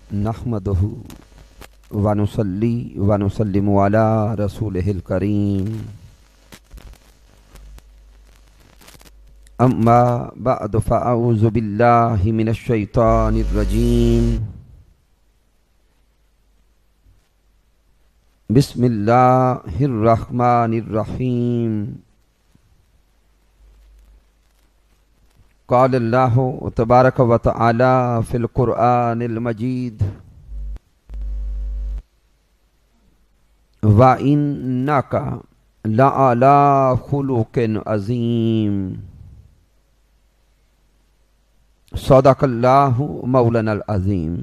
नहमदुहु व नुसल्ली व नुसल्लिमु अला रसूलिहिल करीम। अम्मा बअद फ़अऊज़ु बिल्लाहि मिनश शैतानिर रजीम। बिस्मिल्लाहिर रहमानिर रहीम। क़ाल अल्लाहु तबारक व तआला फ़िल क़ुरआनिल मजीद व इन्नका लअला खुलुक़िन अज़ीम। सदक़ल्लाहु मौलानल अज़ीम।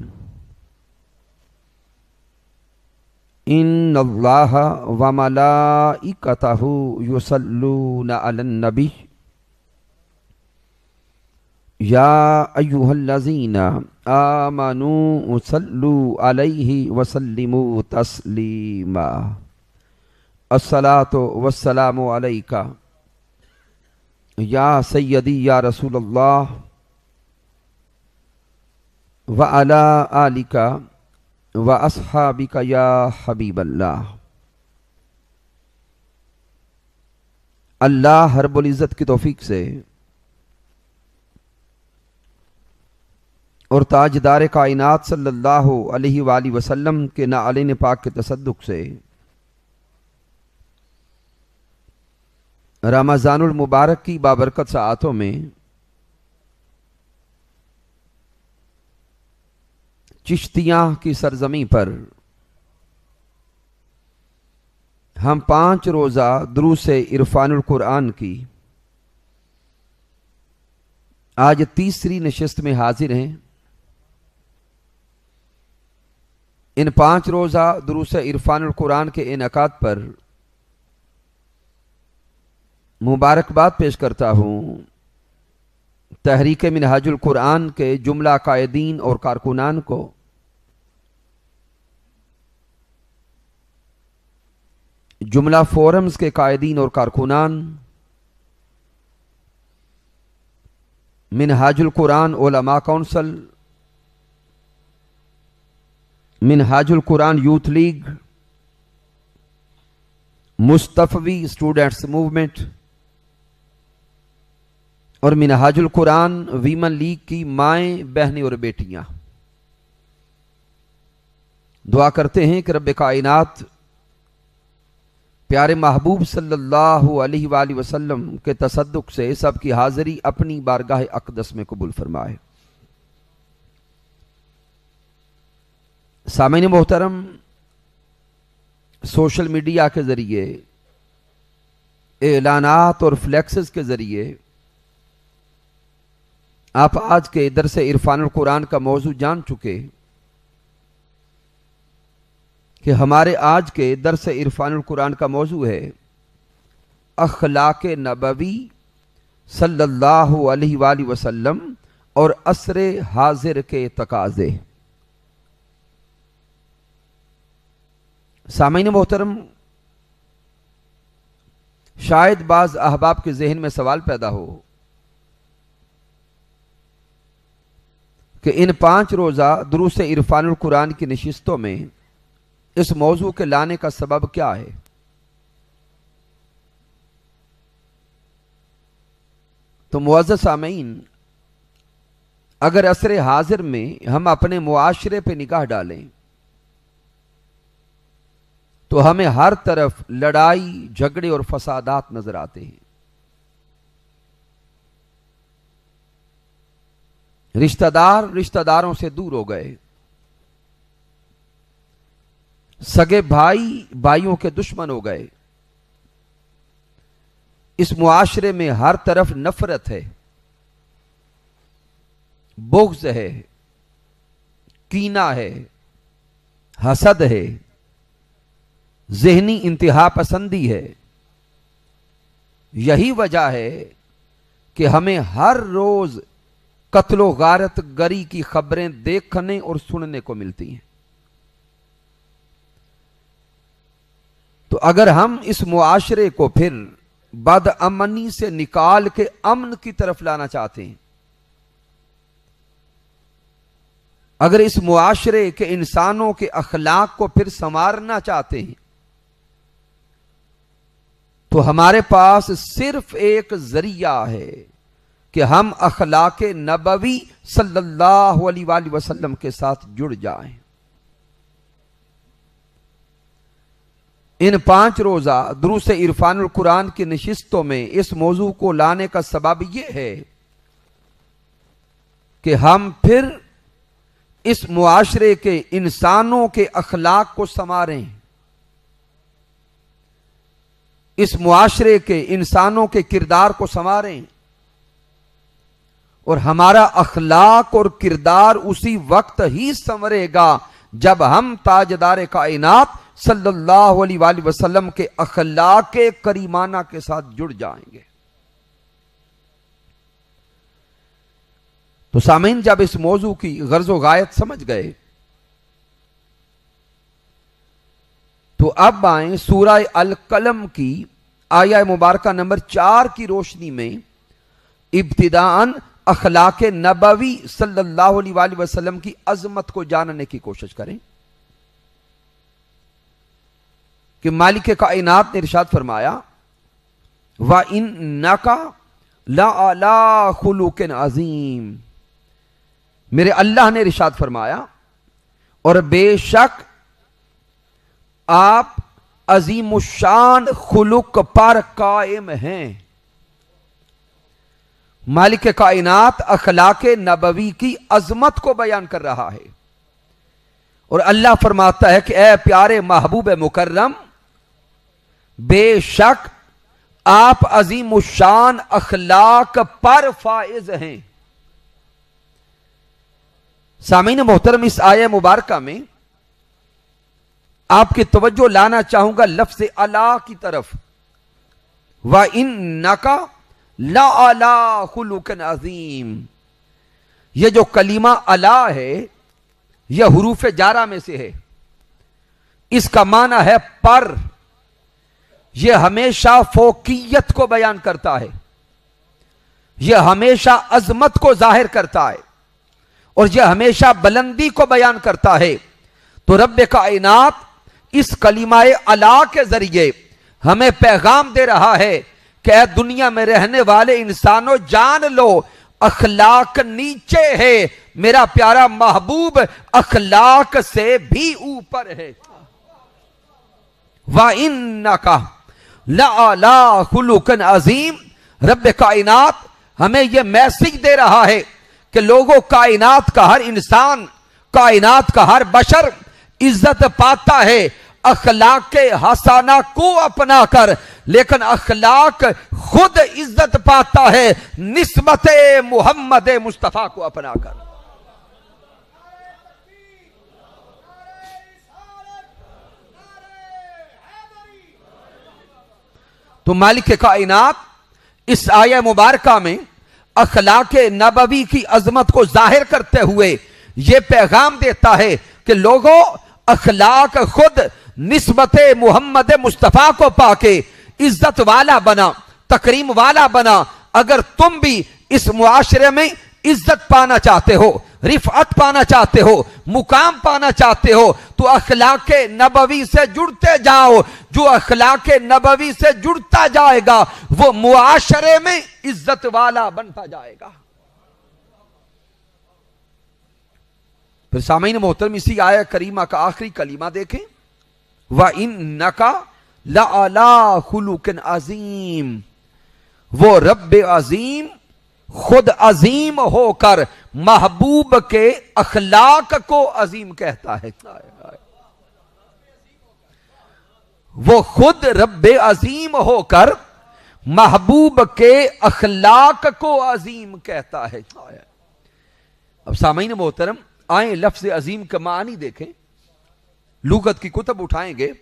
इन्नल्लाहा व मलाइकतहु युसल्लूना अलन नबी या अय्युहल्लज़ीना आमनू सल्लू अलैहि वसल्लिमू तस्लीमा। अस्सलातु वस्सलामु अलैका या सय्यदी या रसूलल्लाह व अला आलिका व अस्हाबिका या हबीबल्लाह। अल्लाह रब्बुल इज़्ज़त की तौफीक से और ताजदार कायनात सल्लल्लाहु अलैहि वाली वसल्लम के नाअलीन पाक के तसद्दुक से रमज़ानुल मुबारक की बाबरकत साआतों में चिश्तियाँ की सरजमी पर हम 5 रोज़ा दुरूस-ए इरफानुल कुरान की आज तीसरी नशिस्त में हाजिर हैं। इन 5 रोज़ा दुरूस-ए इरफानुल कुरान के इनेकाद पर मुबारकबाद पेश करता हूँ तहरीक मिनहाजुल कुरान के जुमला कायदीन और कारकुनान को, जुमला फोरम्स के कायदीन और कारकुनान, Minhajul Quran Ulama council, Minhajul Quran youth league, Mustafavi students movement और मिनहाजुल कुरान वीमन लीग की माएँ, बहनें और बेटियां दुआ करते हैं कि रब्बे कायनात प्यारे महबूब सल्लल्लाहु अलैहि वाली वसल्लम के तसद्दुक से सबकी हाजिरी अपनी बारगाह अक़दस में कबूल फरमाए। सामीन मोहतरम, सोशल मीडिया के ज़रिए, एलानात और फ्लैक्सेस के ज़रिए आप आज के दरस इरफानुल कुरान का मौजू जान चुके कि हमारे आज के दरस इरफानुल कुरान का मौजू है अखलाक नबवी सल्लल्लाहु अलैहि वाली वसल्लम और असरे हाजिर के तकाज़े। सामीन मोहतरम, शायद बाज़ अहबाब के जहन में सवाल पैदा हो कि इन 5 रोज़ा दुरूस इरफानुल कुरान की नशिस्तों में इस मौजू के लाने का सबब क्या है। तो मुअज़्ज़ज़ सामीन, अगर असरे हाजिर में हम अपने मुआशरे पे निगाह डालें तो हमें हर तरफ लड़ाई, झगड़े और फसादात नजर आते हैं। रिश्तेदार रिश्तेदारों से दूर हो गए, सगे भाई भाइयों के दुश्मन हो गए। इस मुआशरे में हर तरफ नफरत है, बुग़्ज़ है, कीना है, हसद है, ज़हनी इंतहा पसंदी है। यही वजह है कि हमें हर रोज कत्लो गारत गरी की खबरें देखने और सुनने को मिलती हैं। तो अगर हम इस मुआशरे को फिर बदअमनी से निकाल के अमन की तरफ लाना चाहते हैं अगर इस मुआशरे के इंसानों के अखलाक को फिर संवारना चाहते हैं तो हमारे पास सिर्फ एक जरिया है कि हम अखलाक नबवी सल्लल्लाहु अलैहि वसल्लम के साथ जुड़ जाएं। इन 5 रोजा दुरूस इरफानुल कुरान की नशिस्तों में इस मौजू को लाने का सबब यह है कि हम फिर इस मुआशरे के इंसानों के अखलाक को संवारें, इस मुआशरे के इंसानों के किरदार को संवारें और हमारा अखलाक और किरदार उसी वक्त ही संवरेगा जब हम ताजदार कायनात सल्लल्लाहु अलैहि वसल्लम के अखलाक करीमाना के साथ जुड़ जाएंगे। तो सामीन, जब इस मौजू की गर्ज़ो गायत समझ गए तो अब आए सूरह अल कलम की आया मुबारका नंबर 4 की रोशनी में इब्तिदान अखलाक नबवी सल्लल्लाहु अलैहि वसल्लम की अजमत को जानने की कोशिश करें कि मालिक कायनात ने इरशाद फरमाया, व इन्नका लअला खुलुकिन अज़ीम। मेरे अल्लाह ने इरशाद फरमाया, और बेशक आप अजीमुशान खुलुक पर कायम हैं। मालिक कायनात अखलाक नबवी की अजमत को बयान कर रहा है और अल्लाह फरमाता है कि ए प्यारे महबूब मुकर्रम, बेशक आप अजीमुशान अखलाक पर फाइज हैं। सामीन मोहतरम, इस आया मुबारका में आपकी तवज्जो लाना चाहूंगा लफ्ज़ अला की तरफ। व इन्नका लअला खुलुकिन अज़ीम। यह जो कलीमा अला है यह हुरूफ जारा में से है। इसका माना है पर। यह हमेशा फोकियत को बयान करता है, यह हमेशा अजमत को जाहिर करता है और यह हमेशा बुलंदी को बयान करता है। तो रब कायनात इस कलीमाए अला के जरिए हमें पैगाम दे रहा है कि दुनिया में रहने वाले इंसानों, जान लो अखलाक नीचे है, मेरा प्यारा महबूब अखलाक से भी ऊपर है। व इन्नका लअला खुलुकिन अज़ीम। रब कायनात हमें यह मैसेज दे रहा है कि लोगों, कायनात का हर इंसान, कायनात का हर बशर इज्जत पाता है अखलाक हसाना को अपना कर, लेकिन अखलाक खुद इज्जत पाता है निस्बत मोहम्मद मुस्तफा को अपना कर। तो मालिक कायनात इस आया मुबारका में अखलाक नबवी की अजमत को जाहिर करते हुए यह पैगाम देता है कि लोगों, अखलाक खुद निस्बत मोहम्मद मुस्तफा को पाके इज्जत वाला बना, तकरीम वाला बना। अगर तुम भी इस मुआशरे में इज्जत पाना चाहते हो, रिफअत पाना चाहते हो, मुकाम पाना चाहते हो, तो अखलाक नबवी से जुड़ते जाओ। जो अखलाक नबवी से जुड़ता जाएगा वो मुआशरे में इज्जत वाला बनता जाएगा। फिर सामीन मोहतरम, इसी आया करीमा का आखिरी कलीमा देखें, व इन्नका लअला खुलुकिन अज़ीम। वो रब अजीम खुद अजीम होकर महबूब के अखलाक को अजीम कहता है। वो खुद रब अजीम होकर महबूब के अखलाक को अजीम कहता है। अब सामीन मोहतरम, आए लफ्ज़ अजीम के मानी देखें। लुगत की कुतब उठाएंगे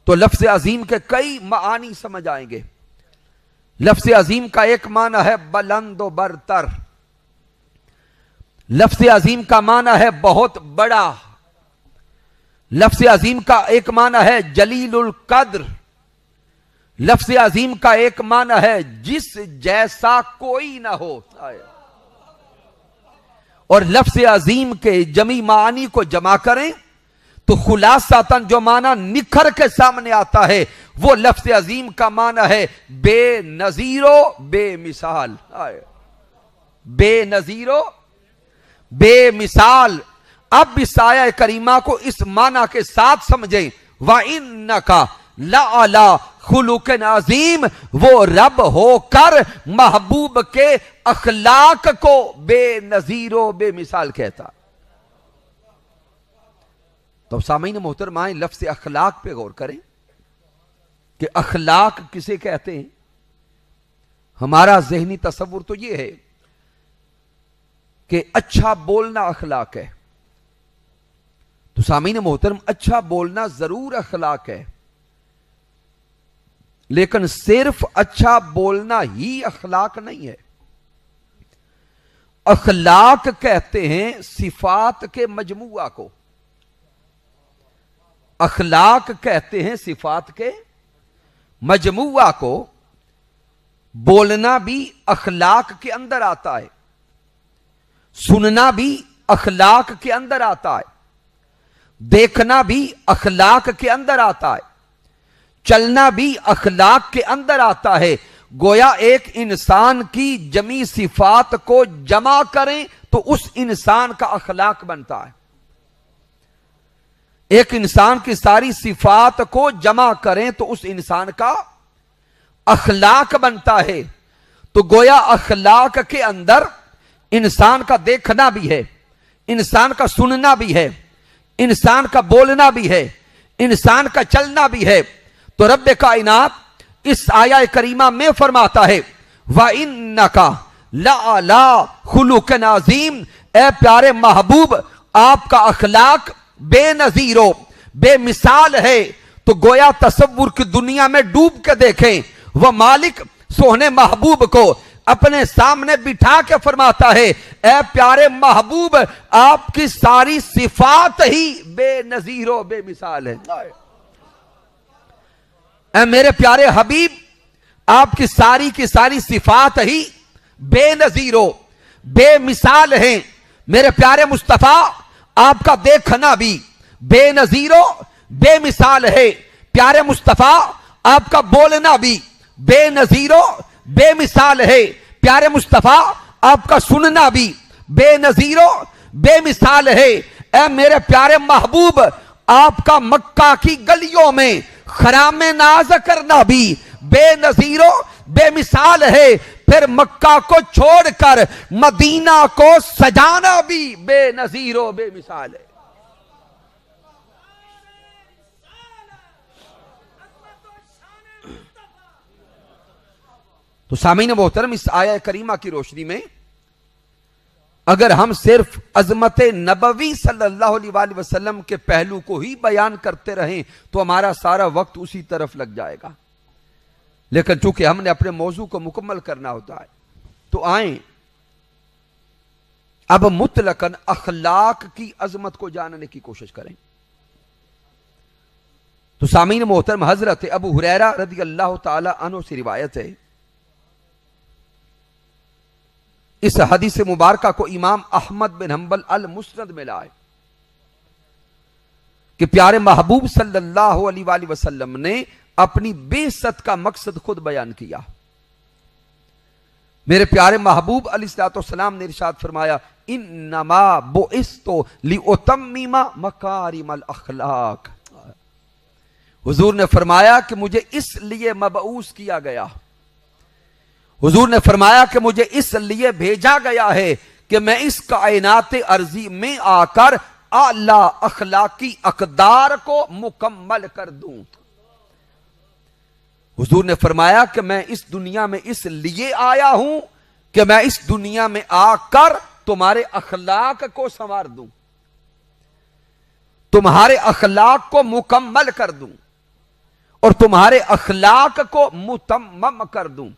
तो लफ्ज़ अजीम के कई मानी समझ आएंगे। लफ्ज़ अजीम का एक माना है बुलंद व बरतर। लफ्ज़ अजीम का माना है बहुत बड़ा। लफ्ज़ अजीम का एक माना है जलीलुल कद्र। लफ्ज़ अजीम का एक माना है जिस जैसा कोई ना हो। और लफ्ज़ अजीम के जमी मानी को जमा करें तो खुलासातन जो माना निखर के सामने आता है वो लफ्ज़ अजीम का माना है बेनजीरो बेमिसाल। बेनजीरो बेमिसाल। अब इस आया करीमा को इस माना के साथ समझें, व इन्नका लअला खुलुकन अजीम, वो रब होकर महबूब के अखलाक को बेनजीरो बेमिसाल कहता। तो सामीन मोहतरमाए लफ्ज़ अखलाक पे गौर करें कि अखलाक किसे कहते हैं। हमारा जहनी तसव्वुर तो यह है कि अच्छा बोलना अखलाक है। तो सामीन मोहतरम, अच्छा बोलना जरूर अखलाक है, लेकिन सिर्फ अच्छा बोलना ही अखलाक नहीं है। अखलाक कहते हैं सिफात के मजमुआ को। अखलाक कहते हैं सिफात के मजमुआ को। बोलना भी अखलाक के अंदर आता है, सुनना भी अखलाक के अंदर आता है, देखना भी अखलाक के अंदर आता है, चलना भी अखलाक के अंदर आता है। गोया एक इंसान की जमी सिफात को जमा करें तो उस इंसान का अखलाक बनता है। एक इंसान की सारी सिफात को जमा करें तो उस इंसान का अखलाक बनता है। तो गोया अखलाक के अंदर इंसान का देखना भी है, इंसान का सुनना भी है, इंसान का बोलना भी है, इंसान का चलना भी है। तो रब्बे कायनात इस आया करीमा में फरमाता है, व इन्नका लअला खुलुकन अजीम, ए प्यारे महबूब आपका अखलाक बेनजीरो बेमिसाल है। तो गोया तसव्वुर की दुनिया में डूब के देखें, वह मालिक सोहने महबूब को अपने सामने बिठा के फरमाता है, ए प्यारे महबूब आपकी सारी सिफात ही बेनजीरो बेमिसाल है। ए मेरे प्यारे हबीब आपकी सारी की सारी सिफात ही बेनजीरो बेमिसाल है। मेरे प्यारे मुस्तफा आपका देखना भी बेनजीरो बेमिसाल है। प्यारे मुस्तफा आपका बोलना भी बेनजीरो बेमिसाल है। प्यारे मुस्तफा आपका सुनना भी बेनजीरो बेमिसाल है। ए मेरे प्यारे महबूब आपका मक्का की गलियों में खरामे नाज करना भी बेनजीरो बेमिसाल है। फिर मक्का को छोड़कर मदीना को सजाना भी बेनजीरो बेमिसाल है। तो सामीन मोहतरम, इस आया करीमा की रोशनी में अगर हम सिर्फ अजमत नबवी सल्लल्लाहु अलैहि वसल्लम के पहलू को ही बयान करते रहें तो हमारा सारा वक्त उसी तरफ लग जाएगा। लेकिन चूंकि हमने अपने मौजू को मुकम्मल करना होता है तो आए अब मुतलकन अखलाक की अजमत को जानने की कोशिश करें। तो सामीन मोहतरम, हजरत अबू हुरैरा रज़ी अल्लाह ताला अन्हु से रिवायत है, इस हदीस मुबारका को इमाम अहमद बिन हंबल अल मुस्नद में लाए कि प्यारे महबूब सल्लल्लाहु अलैहि वसल्लम ने अपनी बेइज्जत का मकसद खुद बयान किया। मेरे प्यारे महबूब अलैहिस्सलाम ने इरशाद फरमाया, इन्नमा बुइस्तु लिउतम्मिमा मकारिमल अखलाक। हुजूर ने फरमाया कि मुझे इसलिए मबऊस किया गया, हुजूर ने फरमाया कि मुझे इसलिए भेजा गया है कि मैं इस कायनात अर्जी में आकर आला अखलाकी अकदार को मुकम्मल कर दूं। हुजूर ने फरमाया कि मैं इस दुनिया में इसलिए आया हूं कि मैं इस दुनिया में आकर तुम्हारे अखलाक को संवार दूं, तुम्हारे अखलाक को मुकम्मल कर दूं और तुम्हारे अखलाक को मुतम्मम कर दूं।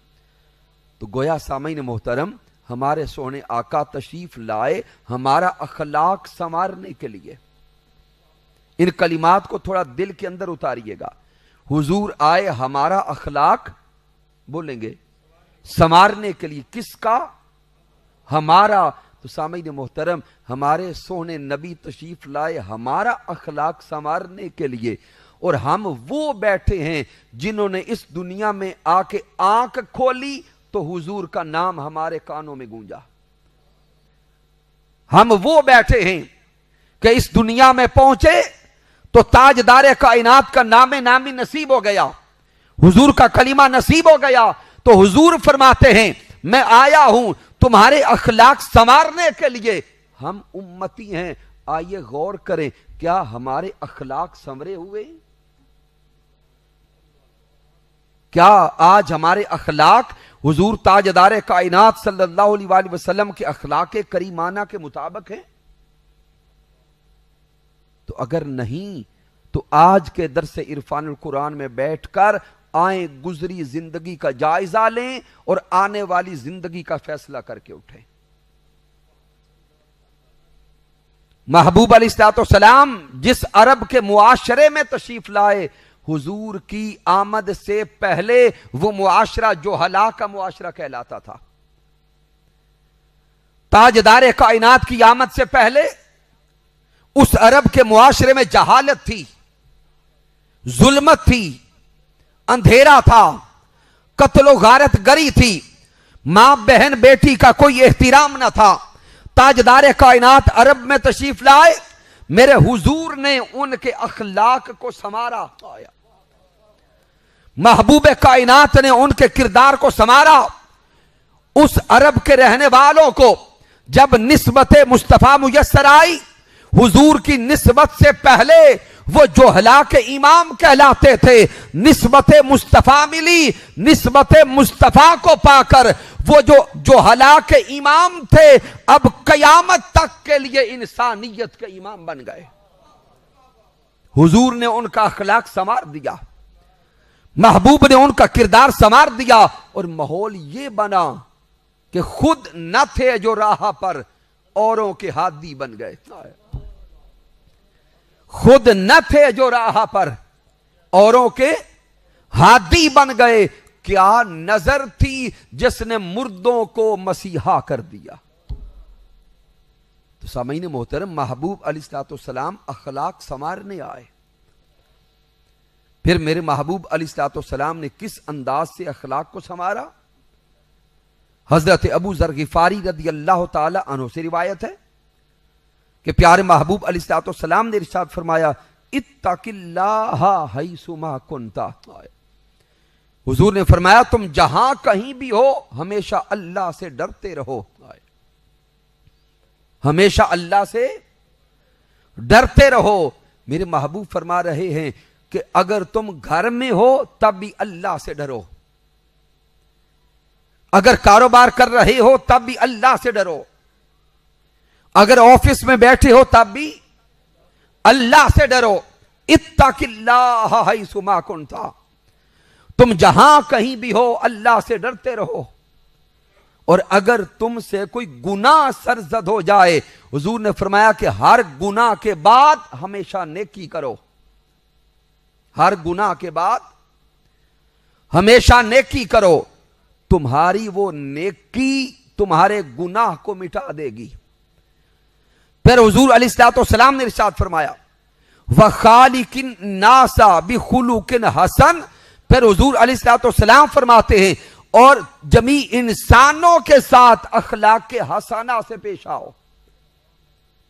तो गोया सामीन मोहतरम, हमारे सोने आका तशरीफ लाए हमारा अखलाक संवारने के लिए। इन कलिमात को थोड़ा दिल के अंदर उतारिएगा। हुजूर आए हमारा अखलाक, बोलेंगे, संवारने के लिए। किसका? हमारा। तो सामीन मोहतरम, हमारे सोहने नबी तशरीफ लाए हमारा अखलाक संवारने के लिए, और हम वो बैठे हैं जिन्होंने इस दुनिया में आके आंख खोली तो हुजूर का नाम हमारे कानों में गूंजा। हम वो बैठे हैं कि इस दुनिया में पहुंचे तो ताजदार कायनात का नामे नामी नसीब हो गया, हुजूर का कलीमा नसीब हो गया। तो हुजूर फरमाते हैं मैं आया हूं तुम्हारे अखलाक संवारने के लिए। हम उम्मती हैं, आइए गौर करें, क्या हमारे अखलाक संवरे हुए? क्या आज हमारे अखलाक हुजूर ताजदार कायनात सल्लल्लाहु अलैहि वसल्लम के अखलाक करीमाना के मुताबिक है? तो अगर नहीं तो आज के दरस इरफानुल कुरान में बैठकर आए गुजरी जिंदगी का जायजा लें और आने वाली जिंदगी का फैसला करके उठें। महबूब अलैहिस्सलाम जिस अरब के मुआशरे में तशरीफ लाए, हुजूर की आमद से पहले वो मुआशरा जो हला का मुआशरा कहलाता था। ताजदार कायनात की आमद से पहले उस अरब के मुआशरे में जहालत थी, जुल्मत थी, अंधेरा था, कत्लो गारत गरी थी, मां बहन बेटी का कोई एहतिराम न था। ताजदार कायनात अरब में तशरीफ लाए, मेरे हुजूर ने उनके अखलाक को संवारा। महबूब कायनात ने उनके किरदार को संवारा। उस अरब के रहने वालों को जब निस्बत मुस्तफा मुयस्सर आई, हुजूर की निस्बत से पहले वो जोहला के इमाम कहलाते थे, निस्बत मुस्तफा मिली, निस्बत मुस्तफा को पाकर वो जो जोहला के इमाम थे अब कयामत तक के लिए इंसानियत के इमाम बन गए। हुजूर ने उनका अखलाक संवार दिया, महबूब ने उनका किरदार संवार दिया, और माहौल ये बना कि खुद न थे जो राह पर, औरों के हादी बन गए। खुद न थे जो राह पर, औरों के हादी बन गए। क्या नजर थी जिसने मुर्दों को मसीहा कर दिया। तो सामीन मोहतरम, महबूब अलैहिस्सलाम अखलाक संवारने आए। फिर मेरे महबूब अलैहिस्सलाम ने किस अंदाज से अखलाक को संवारा? हजरत अबू ज़र गिफारी रदियल्लाहु ताला अन्हु से रिवायत है कि प्यारे महबूब अलैहिस्सलाम ने इरशाद फरमाया, इत्तकिल्लाहा हैसुमा कुंता। हुजूर ने फरमाया तुम जहां कहीं भी हो हमेशा अल्लाह से डरते रहो, हमेशा अल्लाह से डरते रहो। मेरे महबूब फरमा रहे हैं कि अगर तुम घर में हो तब भी अल्लाह से डरो, अगर कारोबार कर रहे हो तब भी अल्लाह से डरो, अगर ऑफिस में बैठे हो तब भी अल्लाह से डरो। इत्तकिल्लाह हैसुमा कुंता, तुम जहां कहीं भी हो अल्लाह से डरते रहो। और अगर तुमसे कोई गुनाह सरजद हो जाए, हुजूर ने फरमाया कि हर गुनाह के बाद हमेशा नेकी करो, हर गुनाह के बाद हमेशा नेकी करो, तुम्हारी वो नेकी तुम्हारे गुनाह को मिटा देगी। फिर हुजूर अलैहिस्सलाम ने इरशाद फरमाया, व खालिकिन नासा बिखुलुकिन हसन। फिर हुजूर अलैहिस्सलाम फरमाते हैं और जमी इंसानों के साथ अखलाक के हसना से पेश आओ।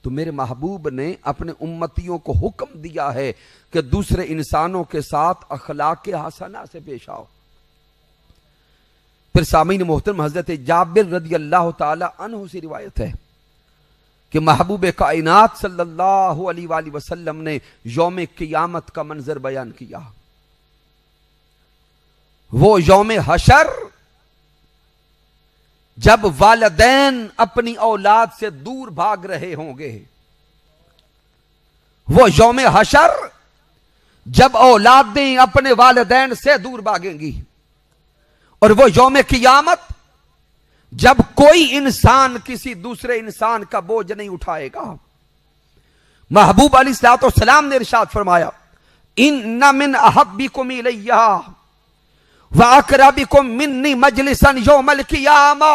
तो मेरे महबूब ने अपने उम्मतियों को हुक्म दिया है कि दूसरे इंसानों के साथ अखलाक के हसना से पेश आओ। फिर सामीन मोहतरम, हजरत जाबिर रदियल्लाहु ताला अन्हु से रिवायत है कि महबूब कायनात सल्लल्लाहु अलैहि वसल्लम ने यौम क़ियामत का मंजर बयान किया। वो यौम हशर जब वालिदैन अपनी औलाद से दूर भाग रहे होंगे, वो यौम हशर जब औलादें अपने वालिदैन से दूर भागेंगी, और वो यौम क़ियामत जब कोई इंसान किसी दूसरे इंसान का बोझ नहीं उठाएगा। महबूब अलैहिस्सलाम ने इरशाद फरमाया, इन्ना मिन अहब्बिकुम इलैया व अक़रबिकुम मिन्नी मजलिसन यौमल क़ियामा।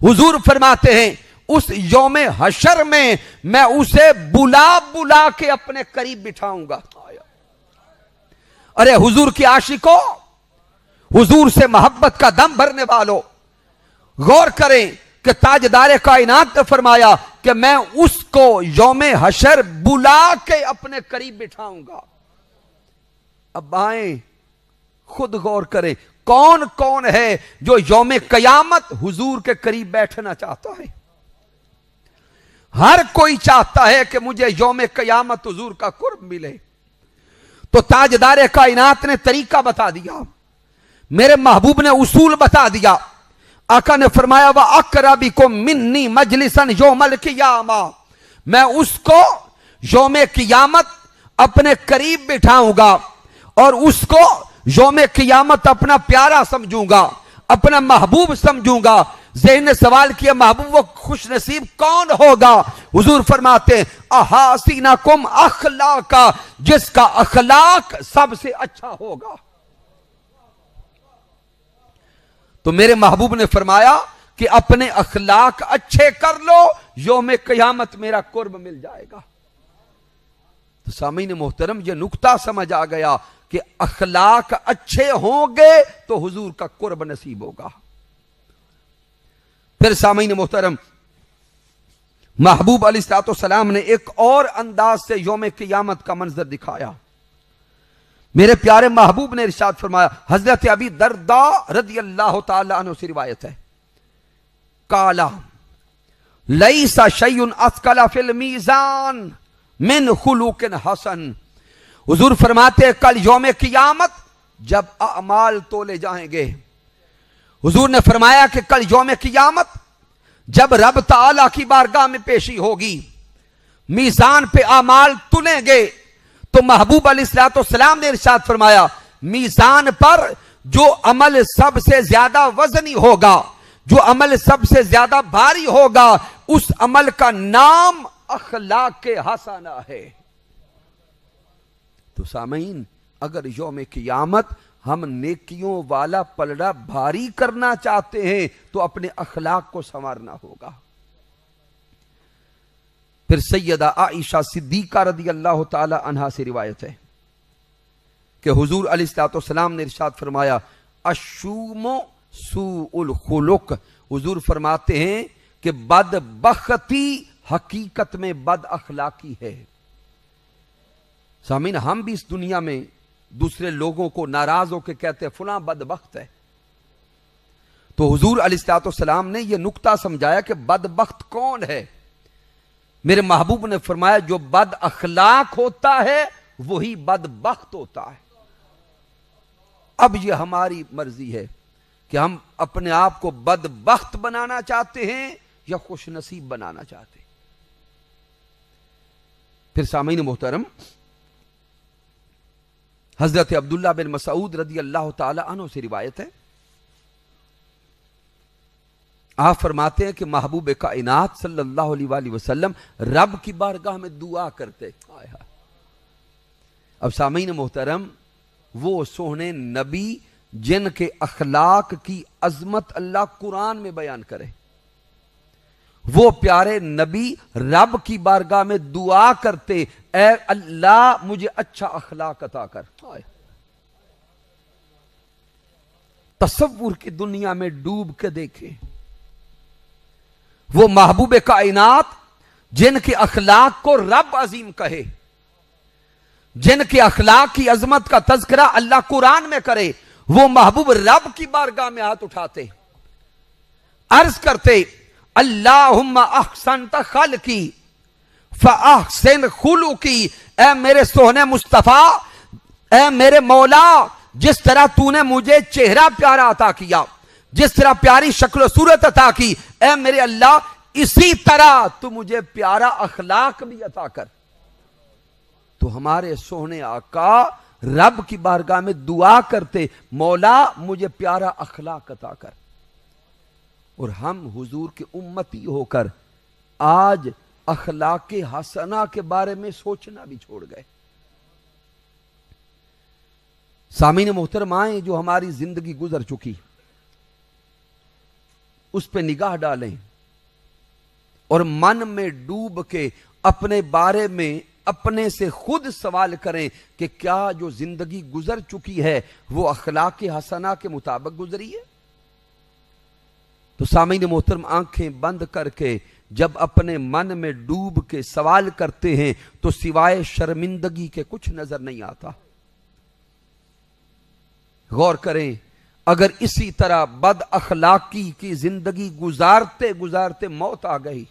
हुजूर फरमाते हैं उस यौम हशर में मैं उसे बुला बुला के अपने करीब बिठाऊंगा। अरे हुजूर की आशिकों, हुजूर से मोहब्बत का दम भरने वालों, गौर करें कि ताजदार कायनात ने फरमाया कि मैं उसको यौम हशर बुला के अपने करीब बिठाऊंगा। अब आए खुद गौर करें, कौन कौन है जो यौम कयामत हुजूर के करीब बैठना चाहता है? हर कोई चाहता है कि मुझे यौम कयामत हुजूर का कुर्ब मिले। तो ताजदार कायनात ने तरीका बता दिया, मेरे महबूब ने उसूल बता दिया। आका ने फरमाया व अकरबिकुम मिन्नी मजलिसन यौमल कियामा, मैं उसको यौम कियामत अपने करीब बिठाऊंगा और उसको यौम कियामत अपना प्यारा समझूंगा, अपना महबूब समझूंगा। ज़हन ने सवाल किया, महबूब वो खुश नसीब कौन होगा? हुजूर फरमाते अहासिनकुम अखलाका, जिसका अखलाक सबसे अच्छा होगा। तो मेरे महबूब ने फरमाया कि अपने अखलाक अच्छे कर लो, यौम क़यामत मेरा कुर्ब मिल जाएगा। तो सामीन मोहतरम, ये नुक्ता समझ आ गया कि अखलाक अच्छे होंगे तो हुजूर का कुर्ब नसीब होगा। फिर सामीन मोहतरम, महबूब अलैहिस्सलाम ने एक और अंदाज से यौम क़यामत का मंजर दिखाया। मेरे प्यारे महबूब ने इरशाद फरमाया, हजरत अबी दरदा रज़ी अल्लाह तआला अन्हु से रिवायत है, काला लैसा शैउन अस्कला फिल मीज़ान मिन खुलुकिन हसन। हुजूर फरमाते कल यौम क़यामत जब अमाल तोले जाएंगे, हुजूर ने फरमाया कि कल यौम क़यामत जब रब ताला की बारगाह में पेशी होगी, मीज़ान पे अमाल तुलेंगे, तो महबूब अलैहिस्सलाम ने इरशाद फरमाया, मीज़ान पर जो अमल सबसे ज्यादा वजनी होगा, जो अमल सबसे ज्यादा भारी होगा, उस अमल का नाम अखलाक हसना है। तो सामीन, अगर यौम क़यामत हम नेकियों वाला पलड़ा भारी करना चाहते हैं तो अपने अखलाक को संवारना होगा। फिर सैयदा आइशा सिद्दीका रज़ी अल्लाह ताला अन्हा से रिवायत है कि हुजूर अलैहिस्सलाम ने इरशाद फरमाया, अशूमो सूउल खुलुक। हुजूर फरमाते हैं कि बदबख्ती हकीकत में बद अखलाकी है। सामीन, हम भी इस दुनिया में दूसरे लोगों को नाराज होकर कहते हैं फलां बदबख्त है। तो हुजूर अलैहिस्सलाम ने यह नुक्ता समझाया कि बदबख्त कौन है। मेरे महबूब ने फरमाया, जो बद अखलाक होता है वही बदबख्त होता है। अब यह हमारी मर्जी है कि हम अपने आप को बदबख्त बनाना चाहते हैं या खुश नसीब बनाना चाहते हैं। फिर सामीन मोहतरम, हजरत अब्दुल्ला बिन मसऊद रज़ी अल्लाह ताला अन्हु से रिवायत है, आप फरमाते हैं कि महबूब कायनात सल्लल्लाहु अलैहि वसल्लम रब की बारगाह में दुआ करते। अब सामीन मोहतरम, वो सोहने नबी जिनके अखलाक की अजमत अल्लाह कुरान में बयान करे, वो प्यारे नबी रब की बारगाह में दुआ करते, ऐ अल्लाह मुझे अच्छा अखलाक अता कर। तसव्वुर की दुनिया में डूब के देखें, वो महबूब कायनात जिनके अखलाक को रब अजीम कहे, जिनके अखलाक की अजमत का तज़किरा अल्लाह कुरान में करे, वो महबूब रब की बारगाह में हाथ उठाते, अर्ज करते, अल्लाहुम्मा अहसनत खल्की फअहसिन खुलुकी। ऐ मेरे सोहने मुस्तफा, ऐ मेरे मौला, जिस तरह तूने मुझे चेहरा प्यारा अता किया, जिस तरह प्यारी शक्ल सूरत अता की, ऐ मेरे अल्लाह इसी तरह तू मुझे प्यारा अखलाक भी अता कर। तो हमारे सोहने आका रब की बारगाह में दुआ करते, मौला मुझे प्यारा अखलाक अता कर। और हम हुजूर के उम्मती होकर आज अखलाक हसना के बारे में सोचना भी छोड़ गए। सामीन मोहतरमाएं, जो हमारी जिंदगी गुजर चुकी उस पर निगाह डालें। और मन में डूब के अपने बारे में अपने से खुद सवाल करें कि क्या जो जिंदगी गुजर चुकी है वो अखलाक हसना के मुताबिक गुजरी है। तो सामीन मोहतरम, आंखें बंद करके जब अपने मन में डूब के सवाल करते हैं तो सिवाय शर्मिंदगी के कुछ नजर नहीं आता। गौर करें, अगर इसी तरह बद अखलाकी की जिंदगी गुजारते गुजारते मौत आ गई,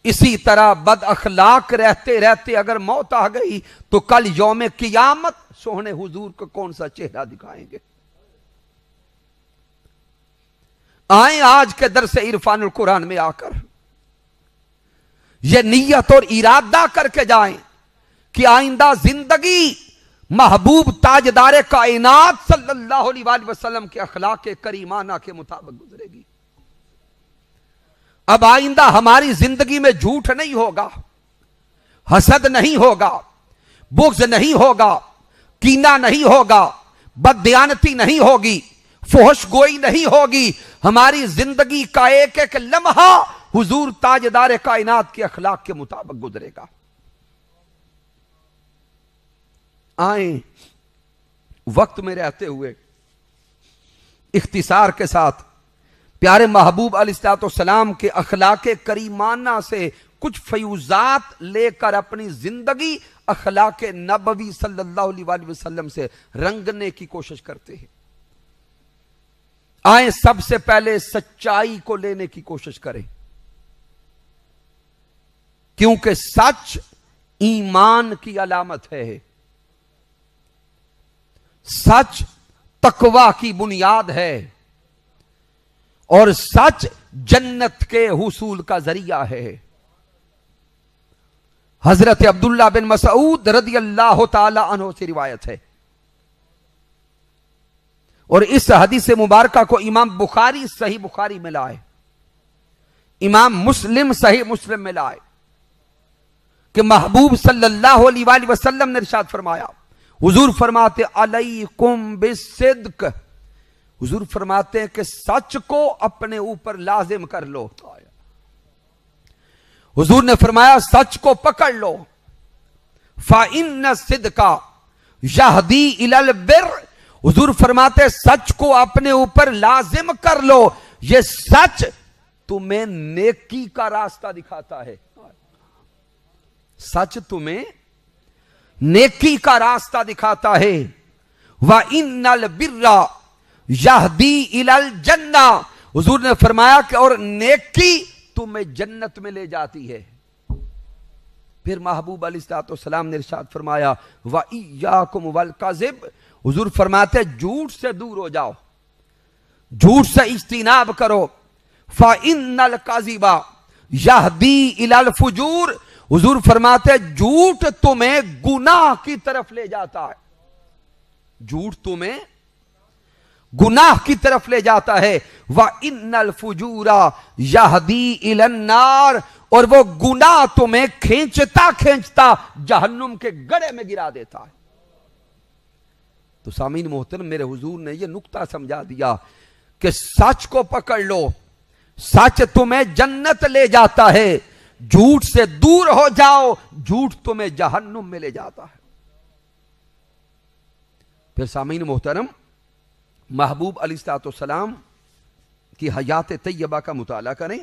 इसी तरह बद अखलाक रहते रहते अगर मौत आ गई, तो कल यौम कियामत सोहने हुजूर को कौन सा चेहरा दिखाएंगे। आए आज के दरस इरफानुल कुरान में आकर यह नियत और इरादा करके जाएं कि आइंदा जिंदगी महबूब ताजदार कायनात सल्लल्लाहु अलैहि वसल्लम के अखलाक करीमाना के मुताबिक गुजरेगी। अब आइंदा हमारी जिंदगी में झूठ नहीं होगा, हसद नहीं होगा, बुग़्ज़ नहीं होगा, कीना नहीं होगा, बददयानती नहीं होगी, फुहश गोई नहीं होगी। हमारी जिंदगी का एक एक लम्हा हुजूर ताजदार कायनात के अखलाक के मुताबिक गुजरेगा। आए वक्त में रहते हुए इख्तिसार के साथ प्यारे महबूब अलैहिस्सलाम के अखलाक करीमाना से कुछ फयूजात लेकर अपनी जिंदगी अखलाक नबवी सल्लल्लाहु अलैहि वसल्लम से रंगने की कोशिश करते हैं। आए सबसे पहले सच्चाई को लेने की कोशिश करें, क्योंकि सच ईमान की अलामत है, सच तकवा की बुनियाद है और सच जन्नत के हुसूल का जरिया है। हजरत अब्दुल्ला बिन मसऊद रदियल्लाहु ताला अन्हु से रिवायत है और इस हदीस मुबारका को इमाम बुखारी सही बुखारी में लाए, इमाम मुस्लिम सही मुस्लिम में लाए कि महबूब सल्लल्लाहु अलैहि वसल्लम ने इरशाद फरमाया, हुजूर फरमाते अलैकुम बिस्सिद्क, हुजूर फरमाते हैं कि सच को अपने ऊपर लाजिम कर लो। हुजूर ने फरमाया सच को पकड़ लो, फ़इन्न सिद्का यहदी इलल बिर्र, हुजूर फरमाते सच को अपने ऊपर लाजिम कर लो, यह सच तुम्हें नेकी का रास्ता दिखाता है। सच तुम्हें नेकी का रास्ता दिखाता है। व इन्नल बिर्रा यहदी इलल जन्ना, हुजूर ने फरमाया कि और नेकी तुम्हें जन्नत में ले जाती है। फिर महबूब अलैहिस्सलाम ने इरशाद फरमाया व इय्याकुम वल कज़िब, हुजूर फरमाते झूठ से दूर हो जाओ, झूठ से इज्तिनाब करो। फ़इन्नल कज़िबा यहदी इलल फुजूर, हुजूर फरमाते झूठ तुम्हें गुनाह की तरफ ले जाता है, झूठ तुम्हें गुनाह की तरफ ले जाता है। व इन्नल फुजूरा यहदी इलन नार, और वो गुनाह तुम्हें खींचता खींचता जहन्नुम के गड्ढे में गिरा देता है। तो सामीन मोहतरम, मेरे हुजूर ने यह नुक्ता समझा दिया कि सच को पकड़ लो, सच तुम्हें जन्नत ले जाता है, झूठ से दूर हो जाओ, झूठ तुम्हें जहन्नुम में ले जाता है। फिर सामीन मोहतरम, महबूब अलैहिस्सलाम की हयात तैयबा का मुताला करें।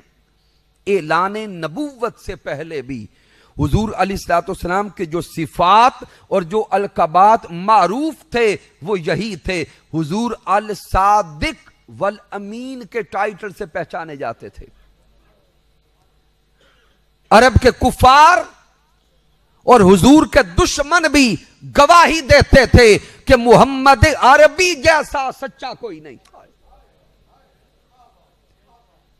ऐलान नबूवत से पहले भी हुजूर अलैहिस्सलाम के जो सिफात और जो अलकबात मारूफ थे वो यही थे। हुजूर अल सादिक वल अमीन के टाइटल से पहचाने जाते थे। अरब के कुफार और हुजूर के दुश्मन भी गवाही देते थे कि मोहम्मद अरबी जैसा सच्चा कोई नहीं था।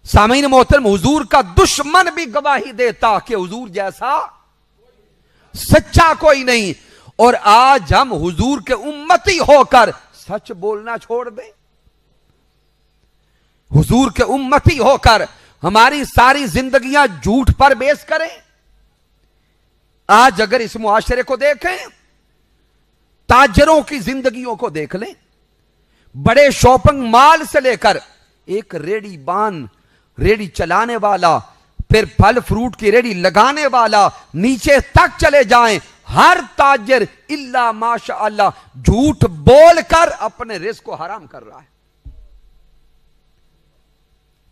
सामीन मोहतरम, हुजूर का दुश्मन भी गवाही देता कि हुजूर जैसा सच्चा कोई नहीं। और आज हम हुजूर के उम्मती होकर सच बोलना छोड़ दें, हुजूर के उम्मती होकर हमारी सारी जिंदगियां झूठ पर बेस करें। आज अगर इस मुआशरे को देखें, ताजरों की जिंदगियों को देख लें, बड़े शॉपिंग मॉल से लेकर एक रेडी बान रेडी चलाने वाला, फिर फल फ्रूट की रेडी लगाने वाला, नीचे तक चले जाएं, हर ताजिर इल्ला माशा अल्लाह झूठ बोलकर अपने रिस्क को हराम कर रहा है।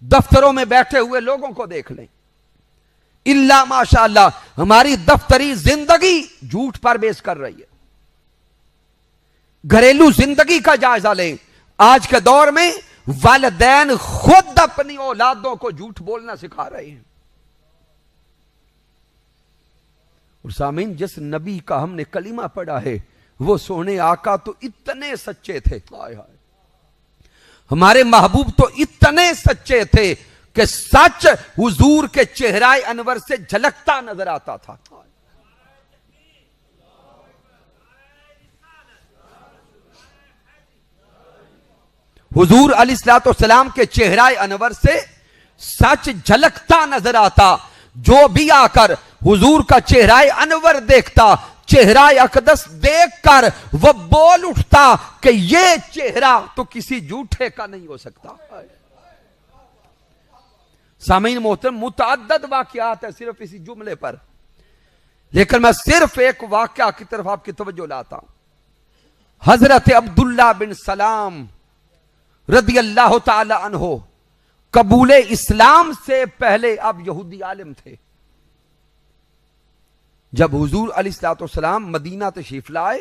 दफ्तरों में बैठे हुए लोगों को देख लें, इल्ला माशा अल्लाह हमारी दफ्तरी जिंदगी झूठ पर बेस कर रही है। घरेलू जिंदगी का जायजा लें, आज के दौर में वालिदैन खुद अपनी औलादों को झूठ बोलना सिखा रहे हैं। और सामीन, जिस नबी का हमने कलीमा पढ़ा है वो सोने आका तो इतने सच्चे थे, हाय हाय, हमारे महबूब तो इतने सच्चे थे कि सच हुजूर के चेहरा अनवर से झलकता नजर आता था। हुजूर अलैहिस्सलाम के चेहरा अनवर से सच झलकता नजर आता। जो भी आकर हुजूर का चेहरा अनवर देखता, चेहरा अकदस देखकर वह बोल उठता कि यह चेहरा तो किसी झूठे का नहीं हो सकता। सामीन मोहतरम, मुतअद्दद वाक़यात है सिर्फ इसी जुमले पर, लेकिन मैं सिर्फ एक वाक़या की तरफ आपकी तवज्जो लाता हूं। हजरत अब्दुल्ला बिन सलाम रदी अल्लाह ताला अन्हो कबूले इस्लाम से पहले अब यहूदी आलिम थे। जब हुजूर अलैहिस्सलाम मदीना तशरीफ लाए,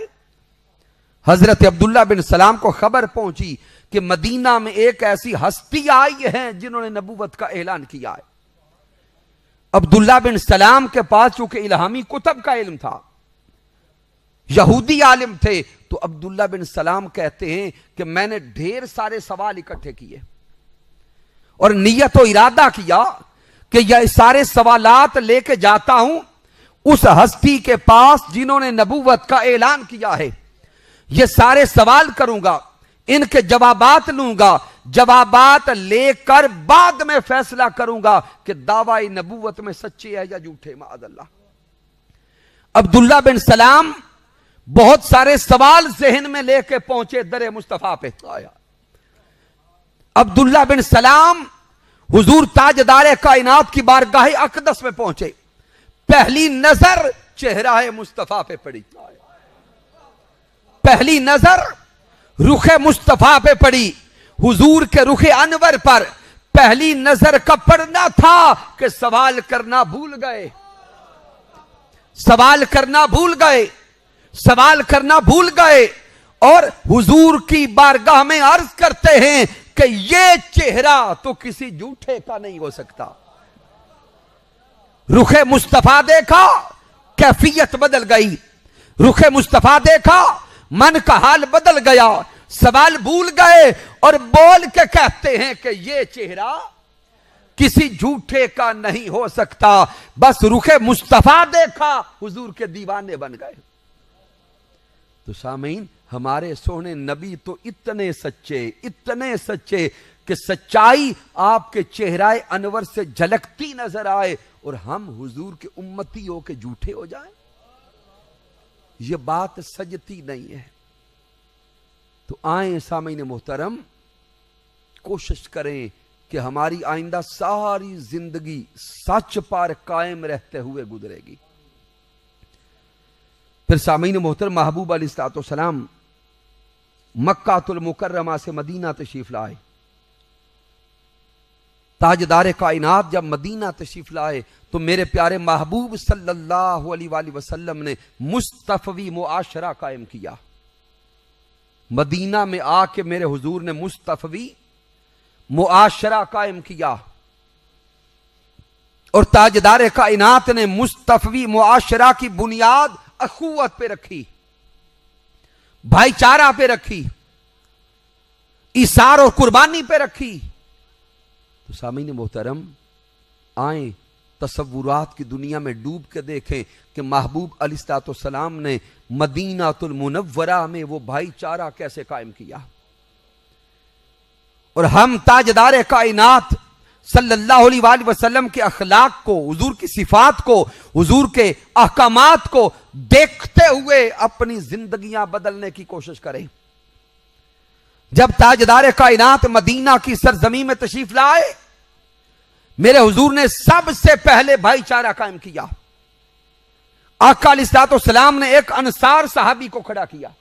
हजरत अब्दुल्ला बिन सलाम को खबर पहुंची कि मदीना में एक ऐसी हस्ती आई है जिन्होंने नबूवत का ऐलान किया है। अब्दुल्ला बिन सलाम के पास चूंकि इल्हामी कुतब का इल्म था, यहूदी आलिम थे, तो अब्दुल्ला बिन सलाम कहते हैं कि मैंने ढेर सारे सवाल इकट्ठे किए और नियत और इरादा किया कि यह सारे सवालात लेके जाता हूं उस हस्ती के पास जिन्होंने नबूवत का ऐलान किया है। ये सारे सवाल करूंगा, इनके जवाबात लूंगा, जवाबात लेकर बाद में फैसला करूंगा कि दावा नबूवत में सच्चे है या झूठे। माअल्लाह। अब्दुल्ला बिन सलाम बहुत सारे सवाल ज़हन में लेके पहुंचे दरे मुस्तफा पे आया। अब्दुल्ला बिन सलाम हुजूर ताजदार कायनात की बारगाह अकदस में पहुंचे। पहली नजर चेहरा मुस्तफा पे पड़ी, पहली नजर रुखे मुस्तफा पे पड़ी, हुजूर के रुखे अनवर पर पहली नजर का पड़ना था कि सवाल करना भूल गए, सवाल करना भूल गए, सवाल करना भूल गए और हुजूर की बारगाह में अर्ज करते हैं कि यह चेहरा तो किसी झूठे का नहीं हो सकता। रुखे मुस्तफा देखा, कैफियत बदल गई। रुखे मुस्तफा देखा, मन का हाल बदल गया, सवाल भूल गए और बोल के कहते हैं कि यह चेहरा किसी झूठे का नहीं हो सकता। बस रुखे मुस्तफा देखा, हुजूर के दीवाने बन गए। तो सामीन, हमारे सोने नबी तो इतने सच्चे कि सच्चाई आपके चेहरा अनवर से झलकती नजर आए और हम हुजूर के उम्मती हो के झूठे हो जाएं, ये बात सजती नहीं है। तो आए सामीन मोहतरम, कोशिश करें कि हमारी आइंदा सारी जिंदगी सच पर कायम रहते हुए गुजरेगी। फिर सामीन मोहतरम, महबूब अलैहिस्सलाम मक्कातुल मुकर्रमा से मदीना तशरीफ लाए। ताजदार कायनात जब मदीना तशरीफ लाए तो मेरे प्यारे महबूब सल्लल्लाहु अलैहि वसल्लम ने मुस्तफवी मुआशरा कायम किया। मदीना में आके मेरे हुजूर ने मुस्तफवी मुआशरा कायम किया और ताजदार कायनात ने मुस्तफवी मुआशरा की बुनियाद अखुवत पे रखी, भाईचारा पे रखी, इसार और कुर्बानी पे रखी। तो सामीन मोहतरम, आए तसव्वुरात की दुनिया में डूब के देखें कि महबूब अलैहिस्सलाम ने मदीनातुल मुनव्वरा में वो भाईचारा कैसे कायम किया। और हम ताजदार कायनात सल्लल्लाहु अलैहि वसल्लम के अखलाक को, हुजूर की सिफात को, हुजूर के अहकामात को देखते हुए अपनी जिंदगियां बदलने की कोशिश करें। जब ताजदार कायनात मदीना की सरजमी में तशरीफ लाए मेरे हुजूर ने सबसे पहले भाईचारा कायम किया। आका अलैहिस्सलाम ने एक अंसार सहाबी को खड़ा किया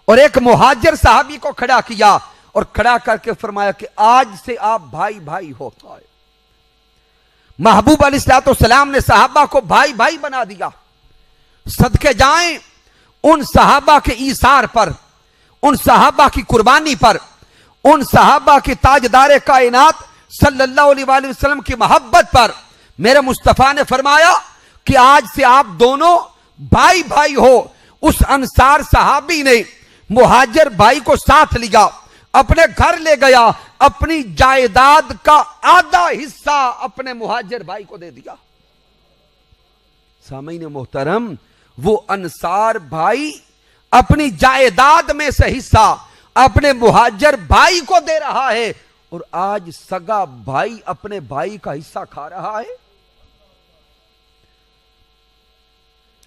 और एक मुहाजिर सहाबी को खड़ा किया और खड़ा करके फरमाया कि आज से आप भाई भाई हो। महबूब अलैहिस्सलाम ने सहाबा को भाई भाई बना दिया। सदके जाएं उन सहाबा के ईसार पर, उन सहाबा की कुर्बानी पर, उन सहाबा की ताजदार कायनात सल्लल्लाहु अलैहि वसल्लम की मोहब्बत पर। मेरे मुस्तफा ने फरमाया कि आज से आप दोनों भाई भाई हो। उस अंसार सहाबी ने मुहाजिर भाई को साथ लिया, अपने घर ले गया, अपनी जायदाद का आधा हिस्सा अपने मुहाजिर भाई को दे दिया। सामीन मोहतरम, वो अंसार भाई अपनी जायदाद में से हिस्सा अपने मुहाजिर भाई को दे रहा है और आज सगा भाई अपने भाई का हिस्सा खा रहा है।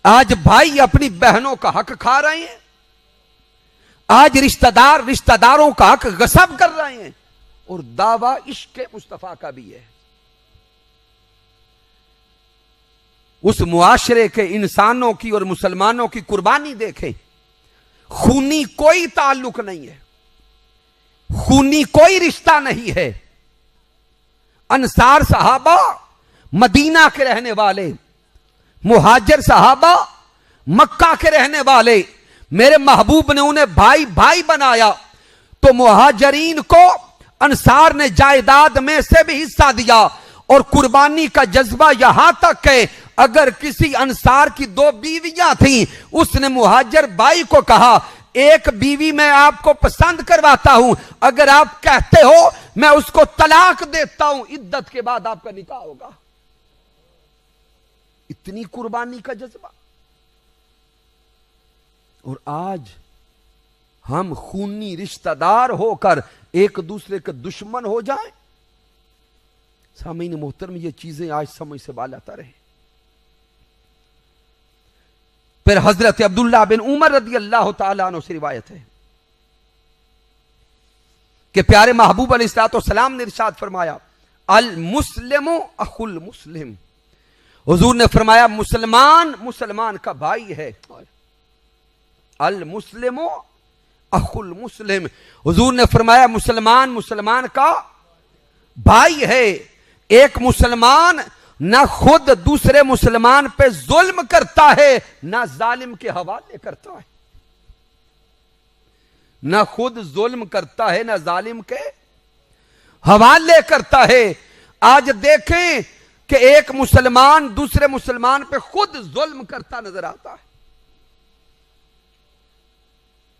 आज भाई अपनी बहनों का हक खा रहे हैं। आज रिश्तेदार रिश्तेदारों का हक गसब कर रहे हैं और दावा इश्क मुस्तफा का भी है। उस मुआशरे के इंसानों की और मुसलमानों की कुर्बानी देखें। खूनी कोई ताल्लुक नहीं है, खूनी कोई रिश्ता नहीं है। अंसार सहाबा मदीना के रहने वाले, मुहाजिर सहाबा मक्का के रहने वाले, मेरे महबूब ने उन्हें भाई भाई बनाया। तो मुहाजिरीन को अंसार ने जायदाद में से भी हिस्सा दिया और कुर्बानी का जज्बा यहां तक है, अगर किसी अंसार की 2 बीवियां थीं, उसने मुहाजिर भाई को कहा एक बीवी मैं आपको पसंद करवाता हूं, अगर आप कहते हो मैं उसको तलाक देता हूं, इद्दत के बाद आपका निकाह होगा। इतनी कुर्बानी का जज्बा। और आज हम खूनी रिश्तेदार होकर एक दूसरे के दुश्मन हो जाएं। सामीन मोहतरम, ये चीजें आज समझ से बालातर है। फिर हजरत अब्दुल्ला बिन उमर रदी अल्लाह तआला अन्हु से रिवायत है कि प्यारे महबूब अलैहिस्सलाम ने इरशाद फरमाया अल मुस्लिमु अखुल मुस्लिम। हुजूर ने फरमाया मुसलमान मुसलमान का भाई है। अल मुस्लिमु अखुल मुस्लिम। हुजूर ने फरमाया मुसलमान मुसलमान का भाई है। एक मुसलमान ना खुद दूसरे मुसलमान पे जुल्म करता है, ना जालिम के हवाले करता है। ना खुद जुल्म करता है, ना जालिम के हवाले करता है। आज देखें कि एक मुसलमान दूसरे मुसलमान पे खुद जुल्म करता नजर आता है।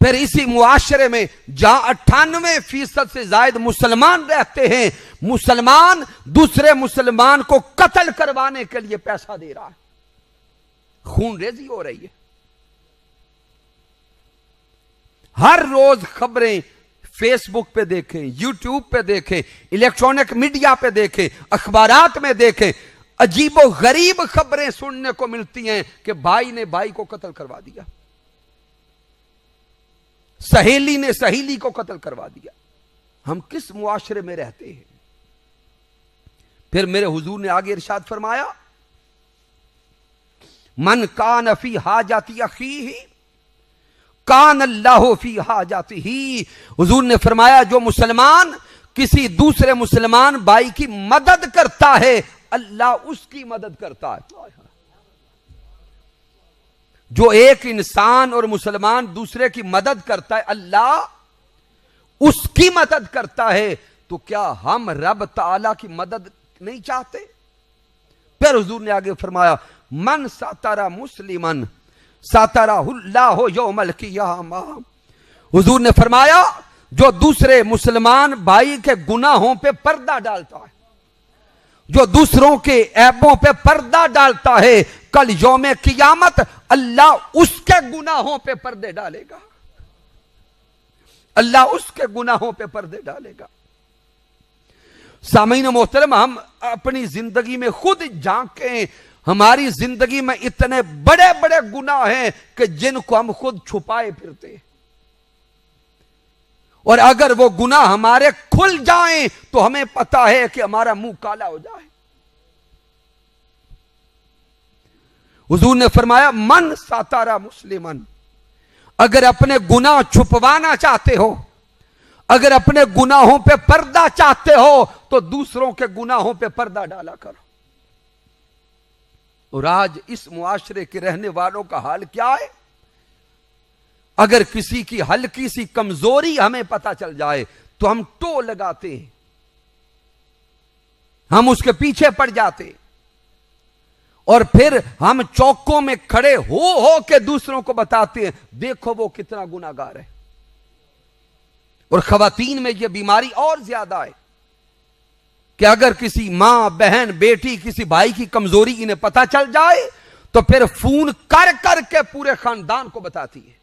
फिर इसी मुआशरे में जहां 98% से ज्यादा मुसलमान रहते हैं, मुसलमान दूसरे मुसलमान को कत्ल करवाने के लिए पैसा दे रहा है। खून रेजी हो रही है। हर रोज खबरें फेसबुक पे देखें, यूट्यूब पे देखें, इलेक्ट्रॉनिक मीडिया पे देखें, अखबारात में देखें, अजीबो गरीब खबरें सुनने को मिलती हैं कि भाई ने भाई को कत्ल करवा दिया, सहेली ने सहेली को कत्ल करवा दिया। हम किस मुआशरे में रहते हैं। फिर मेरे हुजूर ने आगे इरशाद फरमाया मन कान फी हाजाती अखीही कान अल्लाहु फी हाजातिही। हुजूर ने फरमाया जो मुसलमान किसी दूसरे मुसलमान भाई की मदद करता है, अल्लाह उसकी मदद करता है। जो एक इंसान और मुसलमान दूसरे की मदद करता है, अल्लाह उसकी मदद करता है। तो क्या हम रब ताला की मदद नहीं चाहते? फिर हुजूर ने आगे फरमाया मन सातारा मुस्लिमन साताराहुल्लाहु यौमल क़ियामा। हुजूर ने फरमाया जो दूसरे मुसलमान भाई के गुनाहों पे पर्दा डालता है, जो दूसरों के ऐबों पे पर्दा डालता है, कल यौम क़ियामत अल्लाह उसके गुनाहों पे पर्दे डालेगा। अल्लाह उसके गुनाहों पे पर्दे डालेगा। सामीन मोहतरम, हम अपनी जिंदगी में खुद झांकें। हमारी जिंदगी में इतने बड़े बड़े गुनाह हैं कि जिनको हम खुद छुपाए फिरते हैं। और अगर वो गुनाह हमारे खुल जाएं तो हमें पता है कि हमारा मुंह काला हो जाए। हुजूर ने फरमाया मन सातारा मुस्लिमन, अगर अपने गुनाह छुपवाना चाहते हो, अगर अपने गुनाहों पे पर्दा चाहते हो तो दूसरों के गुनाहों पे पर्दा डाला करो। और आज इस मुआशरे के रहने वालों का हाल क्या है? अगर किसी की हल्की सी कमजोरी हमें पता चल जाए तो हम टो लगाते हैं, हम उसके पीछे पड़ जाते हैं और फिर हम चौकों में खड़े हो के दूसरों को बताते हैं देखो वो कितना गुनाहगार है। और खवातीन में यह बीमारी और ज्यादा है कि अगर किसी मां, बहन, बेटी, किसी भाई की कमजोरी इन्हें पता चल जाए तो फिर फोन कर करके पूरे खानदान को बताती है।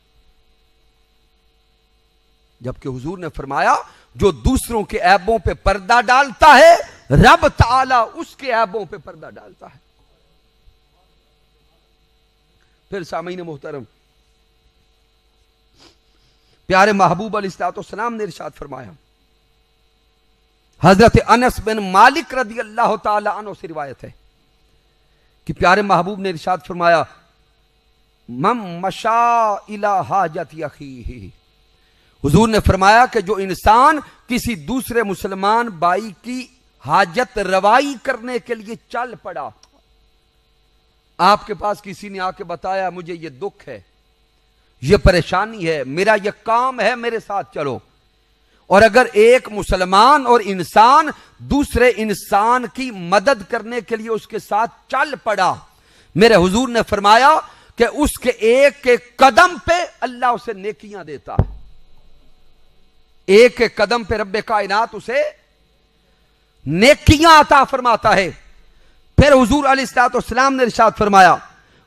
जबकि हुजूर ने फरमाया जो दूसरों के ऐबों पे पर्दा डालता है रब ताला उसके ऐबों पे पर्दा डालता है। फिर सामीन मोहतरम, प्यारे महबूब अलैहिस्सलाम ने इरशाद फरमाया, हजरत अनस बिन मालिक रदी अल्लाह ताला अन्हु से रिवायत है कि प्यारे महबूब ने इरशाद फरमाया मम मशा इला हाजत अखीही, हुजूर ने फरमाया कि जो इंसान किसी दूसरे मुसलमान भाई की हाजत रवाई करने के लिए चल पड़ा, आपके पास किसी ने आके बताया मुझे ये दुख है, ये परेशानी है, मेरा ये काम है, मेरे साथ चलो, और अगर एक मुसलमान और इंसान दूसरे इंसान की मदद करने के लिए उसके साथ चल पड़ा, मेरे हुजूर ने फरमाया कि उसके एक एक कदम पे अल्लाह उसे नेकियां देता है, एक एक कदम पे रब्बे कायनात उसे नेकियां अता फरमाता है। फिर हुजूर अलैहिस्सलाम ने इरशाद फरमाया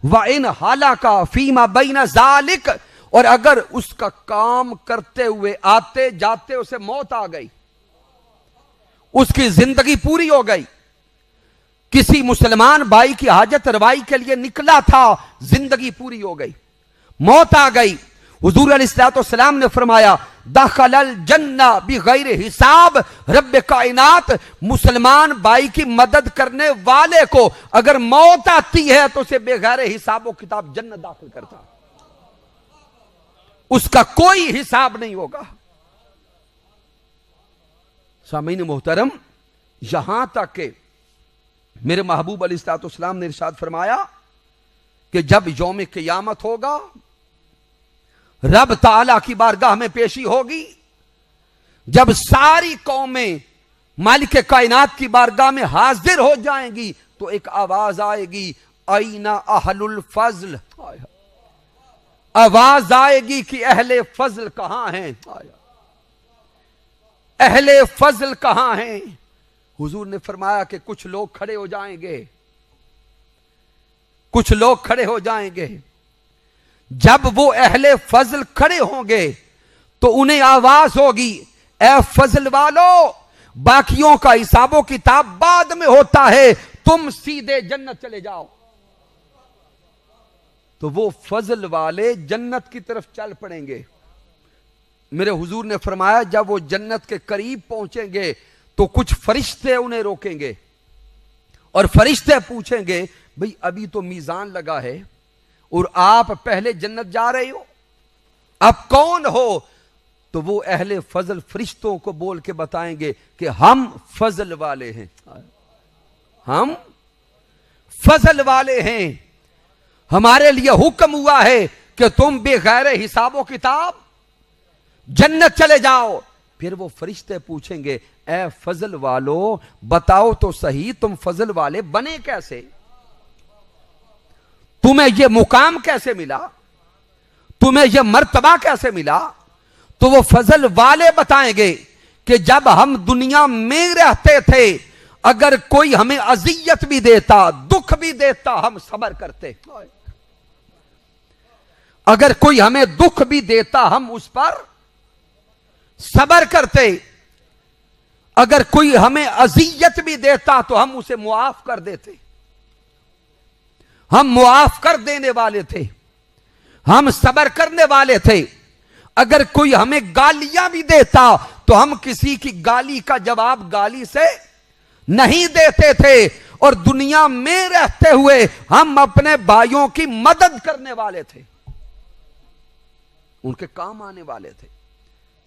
व इन हालाका फीमा बैना जालिक, और अगर उसका काम करते हुए आते जाते उसे मौत आ गई, उसकी जिंदगी पूरी हो गई, किसी मुसलमान भाई की हाजत रवाई के लिए निकला था, जिंदगी पूरी हो गई, मौत आ गई, हुजूर अलैहिस्सलाम ने फरमाया दखलल जन्ना बिगैर हिसाब, रब्बे कायनात मुसलमान भाई की मदद करने वाले को अगर मौत आती है तो उसे बेगैर हिसाब व किताब जन्नत दाखिल करता, उसका कोई हिसाब नहीं होगा। सामीन मोहतरम, यहां तक के मेरे महबूब अलैहिस्सलाम ने इरशाद फरमाया कि जब यौम क़यामत होगा, रब ताला की बारगाह में पेशी होगी, जब सारी कौमें मालिक कायनात की बारगाह में हाजिर हो जाएंगी तो एक आवाज आएगी आईना अहलुल फजल, आवाज आएगी कि अहले फजल कहां हैं, अहले फजल कहां हैं। हुजूर ने फरमाया कि कुछ लोग खड़े हो जाएंगे, कुछ लोग खड़े हो जाएंगे, जब वो अहले फजल खड़े होंगे तो उन्हें आवाज होगी ए फजल वालों, बाकियों का हिसाबो किताब बाद में होता है, तुम सीधे जन्नत चले जाओ। तो वो फजल वाले जन्नत की तरफ चल पड़ेंगे। मेरे हुजूर ने फरमाया जब वो जन्नत के करीब पहुंचेंगे तो कुछ फरिश्ते उन्हें रोकेंगे और फरिश्ते पूछेंगे भाई अभी तो मीजान लगा है और आप पहले जन्नत जा रहे हो, आप कौन हो? तो वो अहले फजल फरिश्तों को बोल के बताएंगे कि हम फजल वाले हैं, हम फजल वाले हैं, हमारे लिए हुक्म हुआ है कि तुम बेगैर हिसाबो किताब जन्नत चले जाओ। फिर वो फरिश्ते पूछेंगे ए फजल वालों बताओ तो सही तुम फजल वाले बने कैसे, तुम्हें यह मुकाम कैसे मिला, तुम्हें यह मर्तबा कैसे मिला? तो वो फजल वाले बताएंगे कि जब हम दुनिया में रहते थे अगर कोई हमें अजियत भी देता, दुख भी देता, हम सब्र करते, अगर कोई हमें दुख भी देता हम उस पर सब्र करते, अगर कोई हमें अजियत भी देता तो हम उसे मुआफ कर देते, हम मुआफ कर देने वाले थे, हम सब्र करने वाले थे। अगर कोई हमें गालियां भी देता तो हम किसी की गाली का जवाब गाली से नहीं देते थे, और दुनिया में रहते हुए हम अपने भाइयों की मदद करने वाले थे, उनके काम आने वाले थे।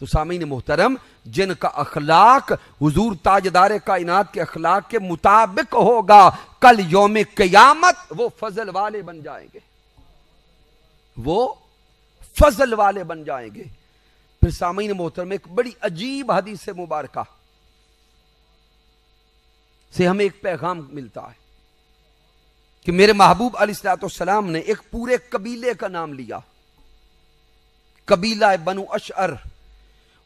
तो सामीन मोहतरम, जिनका अखलाक हुजूर ताजदार कायनात के अखलाक के मुताबिक होगा, कल यौम क़यामत वो फजल वाले बन जाएंगे, वो फजल वाले बन जाएंगे। फिर सामीन मोहतरम, एक बड़ी अजीब हदीस मुबारका से हमें एक पैगाम मिलता है कि मेरे महबूब अलैहिस्सलाम ने एक पूरे कबीले का नाम लिया, कबीला बनु अशअर।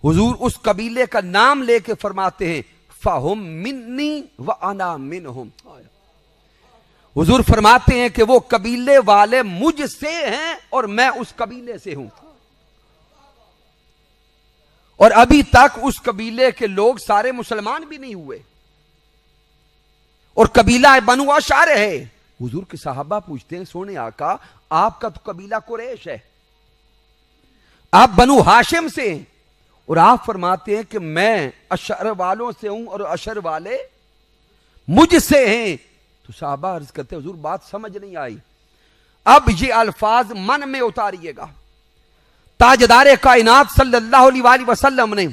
हुजूर उस कबीले का नाम लेके फरमाते हैं फ़हुम मिन्नी व अना मिनहुम। हुजूर फरमाते हैं कि वो कबीले वाले मुझसे हैं और मैं उस कबीले से हूं, और अभी तक उस कबीले के लोग सारे मुसलमान भी नहीं हुए, और कबीला बनु अशअर है। हुजूर के साहबा पूछते हैं, सोने आका आपका तो कबीला कुरैश है, आप बनु हाशिम से हैं, और आप फरमाते हैं कि मैं अशअर वालों से हूं और अशअर वाले मुझसे हैं। तो साहबा अर्ज करते, हुजूर बात समझ नहीं आई, अब ये अल्फाज मन में उतारिएगा। ताजदार कायनात सल्लल्लाहु अलैहि वसल्लम ने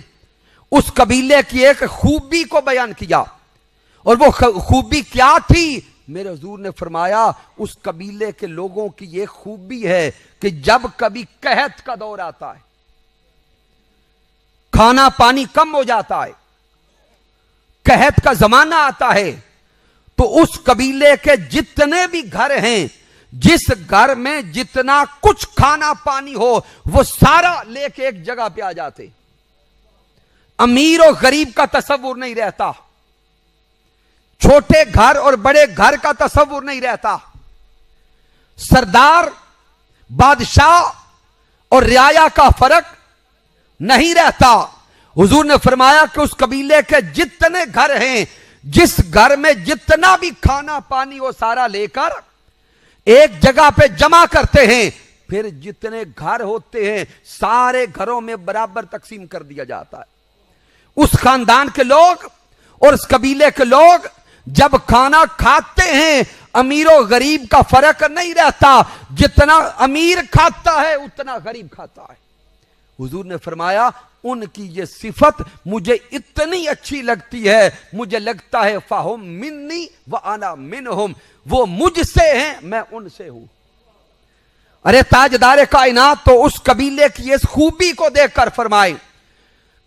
उस कबीले की एक खूबी को बयान किया, और वो खूबी क्या थी? मेरे हुजूर ने फरमाया उस कबीले के लोगों की ये खूबी है कि जब कभी कहत का दौर आता है, खाना पानी कम हो जाता है, कहत का जमाना आता है, तो उस कबीले के जितने भी घर हैं, जिस घर में जितना कुछ खाना पानी हो, वो सारा लेके एक जगह पे आ जाते। अमीर और गरीब का तसव्वुर नहीं रहता, छोटे घर और बड़े घर का तसव्वुर नहीं रहता, सरदार बादशाह और रियाया का फर्क नहीं रहता। हुजूर ने फरमाया कि उस कबीले के जितने घर हैं, जिस घर में जितना भी खाना पानी वो सारा लेकर एक जगह पे जमा करते हैं, फिर जितने घर होते हैं सारे घरों में बराबर तकसीम कर दिया जाता है। उस खानदान के लोग और उस कबीले के लोग जब खाना खाते हैं, अमीर और गरीब का फर्क नहीं रहता, जितना अमीर खाता है उतना गरीब खाता है। हुजूर ने फरमाया उनकी ये सिफत मुझे इतनी अच्छी लगती है, मुझे लगता है फ़हुम मिन्नी व अना मिनहुम, वो मुझसे हैं मैं उनसे हूं। अरे ताजदार कायनात तो उस कबीले की इस खूबी को देखकर फरमाए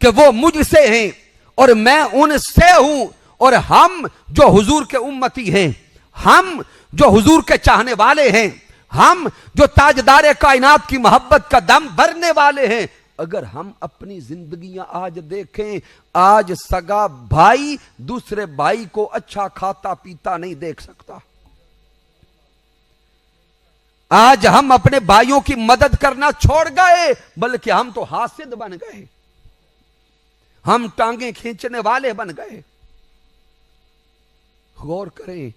कि वो मुझसे हैं और मैं उनसे हूं, और हम जो हुजूर के उम्मती हैं, हम जो हुजूर के चाहने वाले हैं, हम जो ताजदार कायनात की मोहब्बत का दम भरने वाले हैं, अगर हम अपनी जिंदगियां आज देखें, आज सगा भाई दूसरे भाई को अच्छा खाता पीता नहीं देख सकता। आज हम अपने भाइयों की मदद करना छोड़ गए, बल्कि हम तो हासिद बन गए, हम टांगे खींचने वाले बन गए। गौर करें,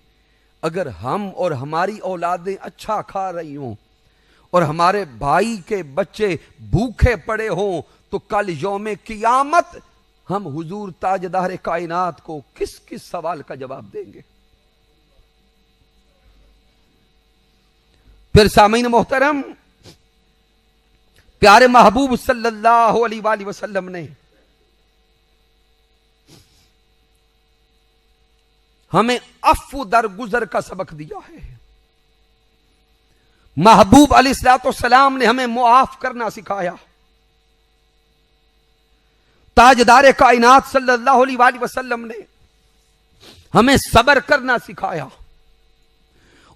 अगर हम और हमारी औलादें अच्छा खा रही हों और हमारे भाई के बच्चे भूखे पड़े हों, तो कल यौम क़ियामत हम हुजूर ताजदार कायनात को किस किस सवाल का जवाब देंगे। फिर सामीन मोहतरम, प्यारे महबूब सल्लल्लाहु अलैहि वसल्लम ने हमें अफ़्व दरगुजर का सबक दिया है। महबूब अलैहिस्सलाम ने हमें मुआफ करना सिखाया। ताजदार कायनात सल्लल्लाहु अलैहि वसल्लम ने हमें सब्र करना सिखाया,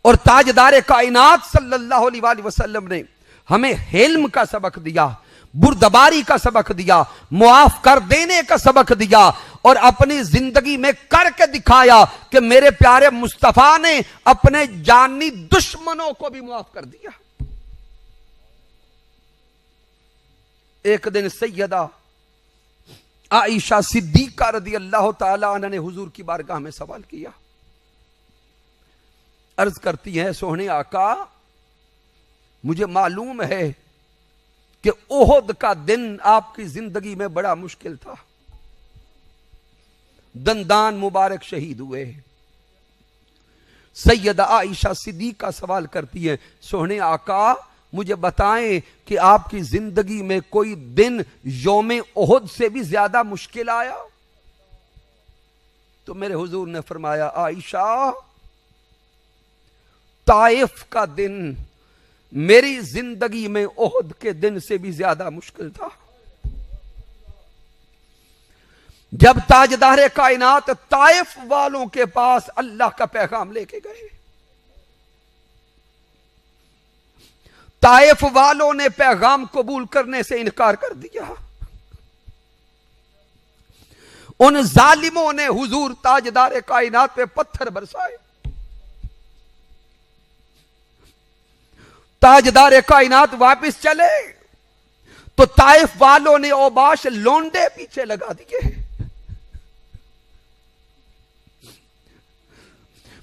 और ताजदार कायनात सल्लल्लाहु अलैहि वसल्लम ने हमें हिल्म का सबक दिया, बुर्दबारी का सबक दिया, मुआफ कर देने का सबक दिया, और अपनी जिंदगी में करके दिखाया कि मेरे प्यारे मुस्तफा ने अपने जानी दुश्मनों को भी मुआफ कर दिया। एक दिन सैयदा आयशा सिद्दीका रदी अल्लाह ताला अन्हा ने हुजूर की बारगाह में सवाल किया। अर्ज करती हैं, सोहने आका मुझे मालूम है कि ओहद का दिन आपकी जिंदगी में बड़ा मुश्किल था, दंदान मुबारक शहीद हुए। सैयदा आयशा सिद्दीका सवाल करती है, सोहने आका मुझे बताएं कि आपकी जिंदगी में कोई दिन यौमे ओहद से भी ज्यादा मुश्किल आया? तो मेरे हुजूर ने फरमाया, आयशा ताइफ का दिन मेरी जिंदगी में ओहद के दिन से भी ज्यादा मुश्किल था। जब ताजदार कायनात ताइफ वालों के पास अल्लाह का पैगाम लेके गए, ताइफ वालों ने पैगाम कबूल करने से इनकार कर दिया। उन जालिमों ने हुजूर ताजदार कायनात पे पत्थर बरसाए। ताजदार कायनात वापस चले तो ताइफ वालों ने औबाश लोंडे पीछे लगा दिए।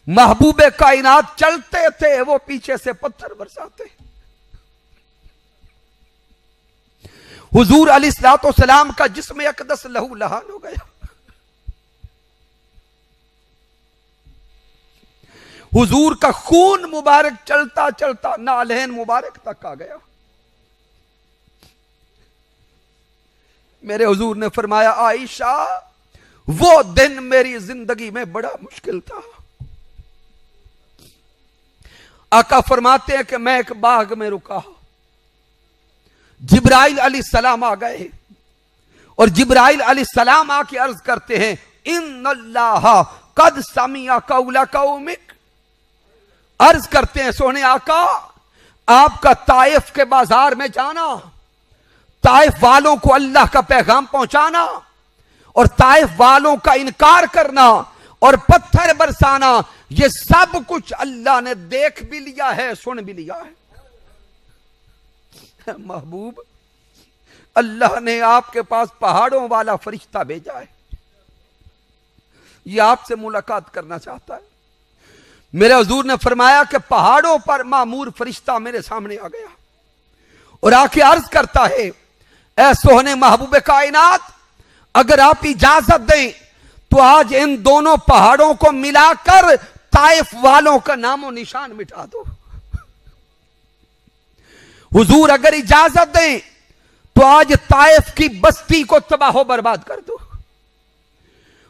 महबूबे कायनात चलते थे, वो पीछे से पत्थर बरसाते। हुजूर अलैहिस्सलाम का जिस्म अक़दस लहू लहान हो गया। हुजूर का खून मुबारक चलता चलता नालहन मुबारक तक आ गया। मेरे हुजूर ने फरमाया, आयशा वो दिन मेरी जिंदगी में बड़ा मुश्किल था। आका फरमाते हैं कि मैं एक बाग में रुका, जिब्राइल अलैहिस्सलाम आ गए और जिब्राइल अलैहिस्सलाम आके अर्ज करते हैं, इन्नल्लाह कद समिया कौला कौमिक। अर्ज करते हैं, सोने आका आपका ताइफ के बाजार में जाना, ताइफ वालों को अल्लाह का पैगाम पहुंचाना और ताइफ वालों का इनकार करना और पत्थर बरसाना, ये सब कुछ अल्लाह ने देख भी लिया है, सुन भी लिया है। महबूब, अल्लाह ने आपके पास पहाड़ों वाला फरिश्ता भेजा है, ये आपसे मुलाकात करना चाहता है। मेरे हुजूर ने फरमाया कि पहाड़ों पर मामूर फरिश्ता मेरे सामने आ गया और आके अर्ज करता है, ऐ सोहने महबूब कायनात, अगर आप इजाजत दें तो आज इन दोनों पहाड़ों को मिलाकर ताइफ वालों का नामो निशान मिटा दो। हुजूर अगर इजाजत दें तो आज ताइफ की बस्ती को तबाह बर्बाद कर दो।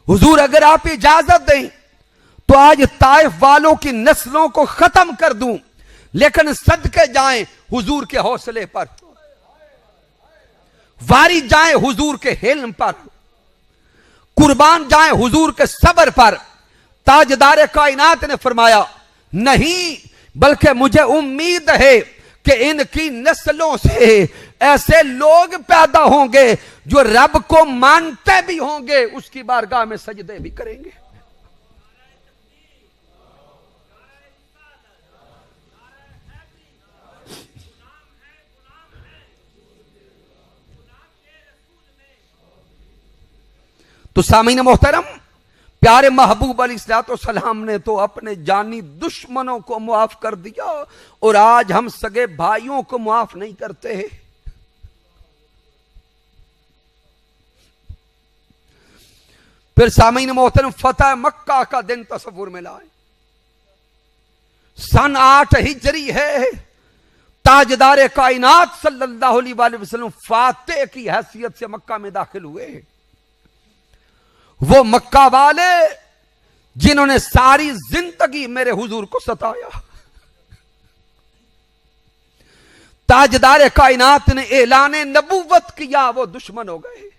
हुजूर अगर आप इजाजत दें तो आज ताइफ वालों की नस्लों को खत्म कर दूं, लेकिन सदके जाएं हुजूर के हौसले पर, वारी जाएं हुजूर के हिल्म पर, कुर्बान जाएं हुजूर के सब्र पर। ताजदार कायनात ने फरमाया, नहीं, बल्कि मुझे उम्मीद है कि इनकी नस्लों से ऐसे लोग पैदा होंगे जो रब को मानते भी होंगे, उसकी बारगाह में सजदे भी करेंगे। तो सामीन मोहतरम, प्यारे महबूब अलैहिस्सलाम ने तो अपने जानी दुश्मनों को मुआफ कर दिया और आज हम सगे भाइयों को मुआफ नहीं करते हैं। फिर सामीन मोहतरम, फतह मक्का का दिन तस्वुर में लाए। सन 8 हिजरी है। ताजदार कायनात सल्लल्लाहु अलैहि वसल्लम फातेह की हैसियत से मक्का में दाखिल हुए। वो मक्का वाले जिन्होंने सारी जिंदगी मेरे हुजूर को सताया, ताजदार कायनात ने ऐलान नबूवत किया, वो दुश्मन हो गए।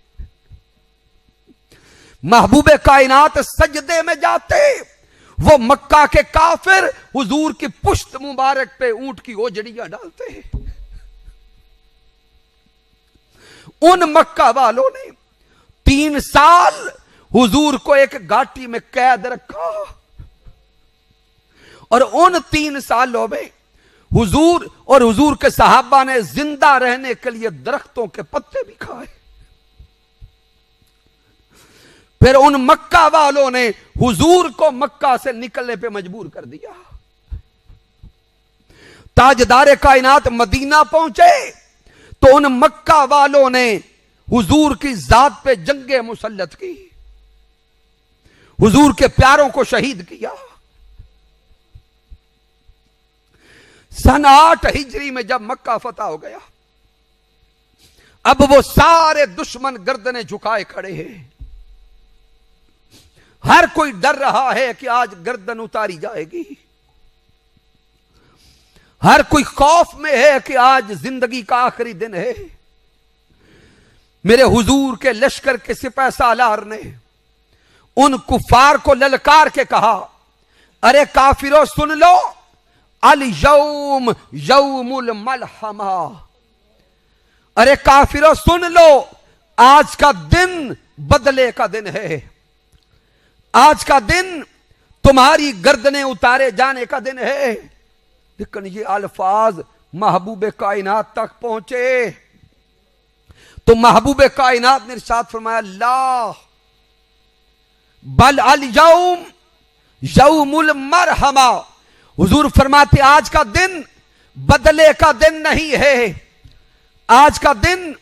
महबूब कायनात सजदे में जाते, वो मक्का के काफिर हुजूर की पुश्त मुबारक पे ऊंट की ओजड़ियां डालते हैं। उन मक्का वालों ने 3 साल हुजूर को एक घाटी में कैद रखा और उन 3 सालों में हुजूर और हुजूर के सहाबा ने जिंदा रहने के लिए दरख्तों के पत्ते भी खाए। फिर उन मक्का वालों ने हुजूर को मक्का से निकलने पे मजबूर कर दिया। ताजदार कायनात मदीना पहुंचे तो तो उन मक्का वालों ने हुजूर की जात पे जंगे मुसल्लत की, हुजूर के प्यारों को शहीद किया। सन 8 हिजरी में जब मक्का फतह हो गया, अब वो सारे दुश्मन गर्दनें झुकाए खड़े हैं। हर कोई डर रहा है कि आज गर्दन उतारी जाएगी। हर कोई खौफ में है कि आज जिंदगी का आखिरी दिन है। मेरे हुजूर के लश्कर के सिपह सालार ने उन कुफार को ललकार के कहा, अरे काफिरों सुन लो, अल यौम यौमुल मलहमा। अरे काफिरों सुन लो, आज का दिन बदले का दिन है। आज का दिन तुम्हारी गर्दनें उतारे जाने का दिन है। लेकिन ये अल्फाज महबूब कायनात तक पहुंचे तो महबूब कायनात ने इरशाद फरमाया, ला बल अल यौम यौमुल मरहमा। हुजूर फरमाते आज का दिन बदले का दिन नहीं है, आज का दिन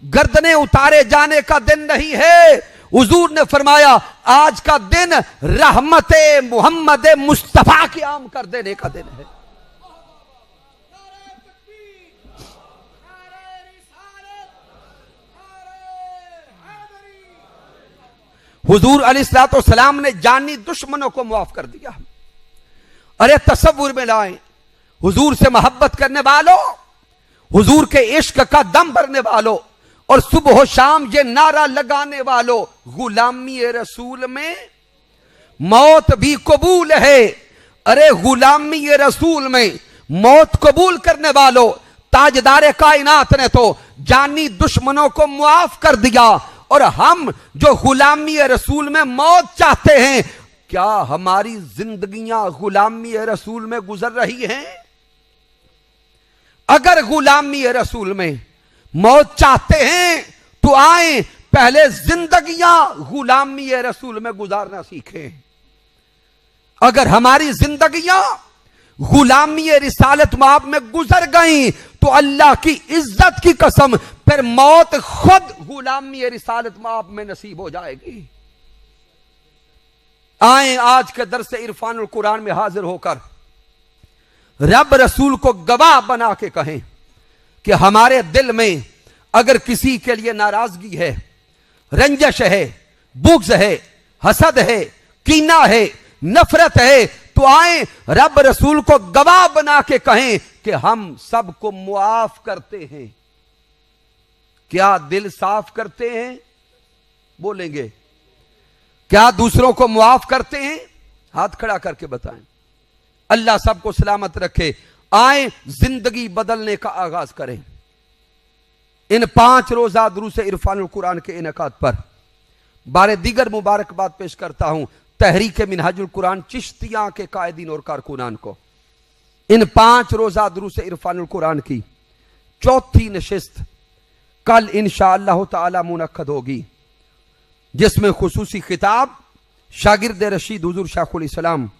गर्दनें उतारे जाने का दिन नहीं है। हुजूर ने फरमाया आज का दिन रहमत मोहम्मद मुस्तफा की आम कर देने का दिन है। हुजूर अलैहिस्सलाम ने जानी दुश्मनों को माफ कर दिया। अरे तसव्वुर में लाएं, हुजूर से मोहब्बत करने वालों, हुजूर के इश्क का दम भरने वालों और सुबह शाम ये नारा लगाने वालों, गुलामी रसूल में मौत भी कबूल है। अरे गुलामी रसूल में मौत कबूल करने वालों, ताजदार कायनात ने तो जानी दुश्मनों को मुआफ कर दिया। और हम जो गुलामी रसूल में मौत चाहते हैं, क्या हमारी जिंदगियां गुलामी रसूल में गुजर रही हैं? अगर गुलामी रसूल में मौत चाहते हैं तो आए पहले जिंदगियां गुलामी रसूल में गुजारना सीखें। अगर हमारी जिंदगियां गुलामी रिसालत माब में गुजर गई तो अल्लाह की इज्जत की कसम फिर मौत खुद गुलामी रिसालत माब में नसीब हो जाएगी। आए आज के दर्स इरफानुल कुरान में हाजिर होकर रब रसूल को गवाह बना के कहें कि हमारे दिल में अगर किसी के लिए नाराजगी है, रंजश है, बुग़्ज़ है, हसद है, कीना है, नफरत है, तो आए रब रसूल को गवाह बना के कहें कि हम सबको मुआफ करते हैं। क्या दिल साफ करते हैं? बोलेंगे क्या दूसरों को मुआफ करते हैं? हाथ खड़ा करके बताएं। अल्लाह सबको सलामत रखे। आए जिंदगी बदलने का आगाज करें। इन 5 रोजा दुरूस इरफानुल कुरान के इनेकाद पर बारे दीगर मुबारकबाद पेश करता हूं तहरीक मिनहाजुल कुरान चिश्तिया के कायदीन और कारकुनान को। इन 5 रोजा दुरूस इरफानुल कुरान की 4थी नशिस्त कल इंशाअल्लाह ताला मुनक्कद होगी, जिसमें खुसूसी खिताब शागिर्द रशीद हुजूर शेखुल इस्लाम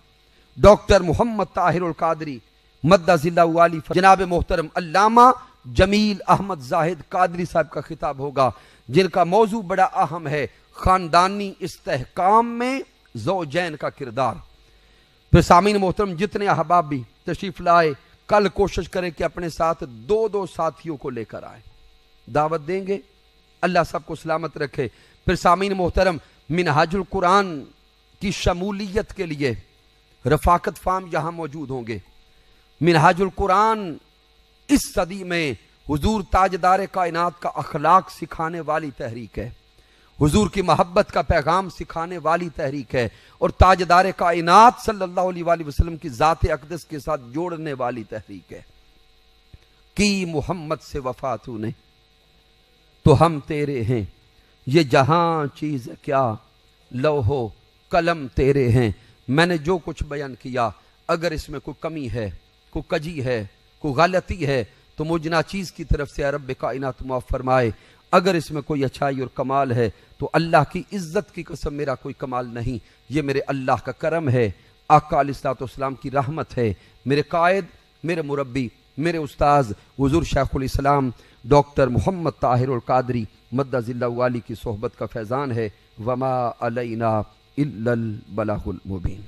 डॉक्टर मोहम्मद ताहिरुल कादरी मद्दाजिल्लाहु वाली जनाब मोहतरम अल्लामा जमील अहमद जाहिद कादरी साहब का खिताब होगा, जिनका मौजू बड़ा अहम है, खानदानी इस्तेहकाम में ज़ौजैन का किरदार। फिर सामीन मोहतरम जितने अहबाब भी तशरीफ लाए, कल कोशिश करें कि अपने साथ 2-2 साथियों को लेकर आए, दावत देंगे। अल्लाह सबको सलामत रखे। फिर सामीन मोहतरम मिनहाजुल कुरान की शमूलियत के लिए रफाकत फार्म यहां मौजूद होंगे। मिनहाजुल कुरान इस सदी में हुजूर ताजदार कायनात का अखलाक सिखाने वाली तहरीक है, हुजूर की मोहब्बत का पैगाम सिखाने वाली तहरीक है और ताजदार कायनात सल्लल्लाहु अलैहि वसल्लम की ज़ात अक़दस के साथ जोड़ने वाली तहरीक है। कि मोहम्मद से वफा तूने तो हम तेरे हैं, ये जहां चीज क्या लौहो कलम तेरे हैं। मैंने जो कुछ बयान किया, अगर इसमें कोई कमी है, कोई कजी है, कोई गलती है तो मुझ नाचीज की तरफ से रब कायनात माफ़ फरमाए। अगर इसमें कोई अच्छाई और कमाल है तो अल्लाह की इज्जत की कसम मेरा कोई कमाल नहीं, ये मेरे अल्लाह का करम है, आका अलैहिस्सलाम की रहमत है, मेरे कायद, मेरे मुरब्बी मेरे उस्ताद हुज़ूर शेखुल इस्लाम डॉक्टर मोहम्मद ताहिरुल कादरी मद्दज़िल्लहु वाली की सोहबत का फैज़ान है। वमा अलैना इल्लल बलागुल मुबीन।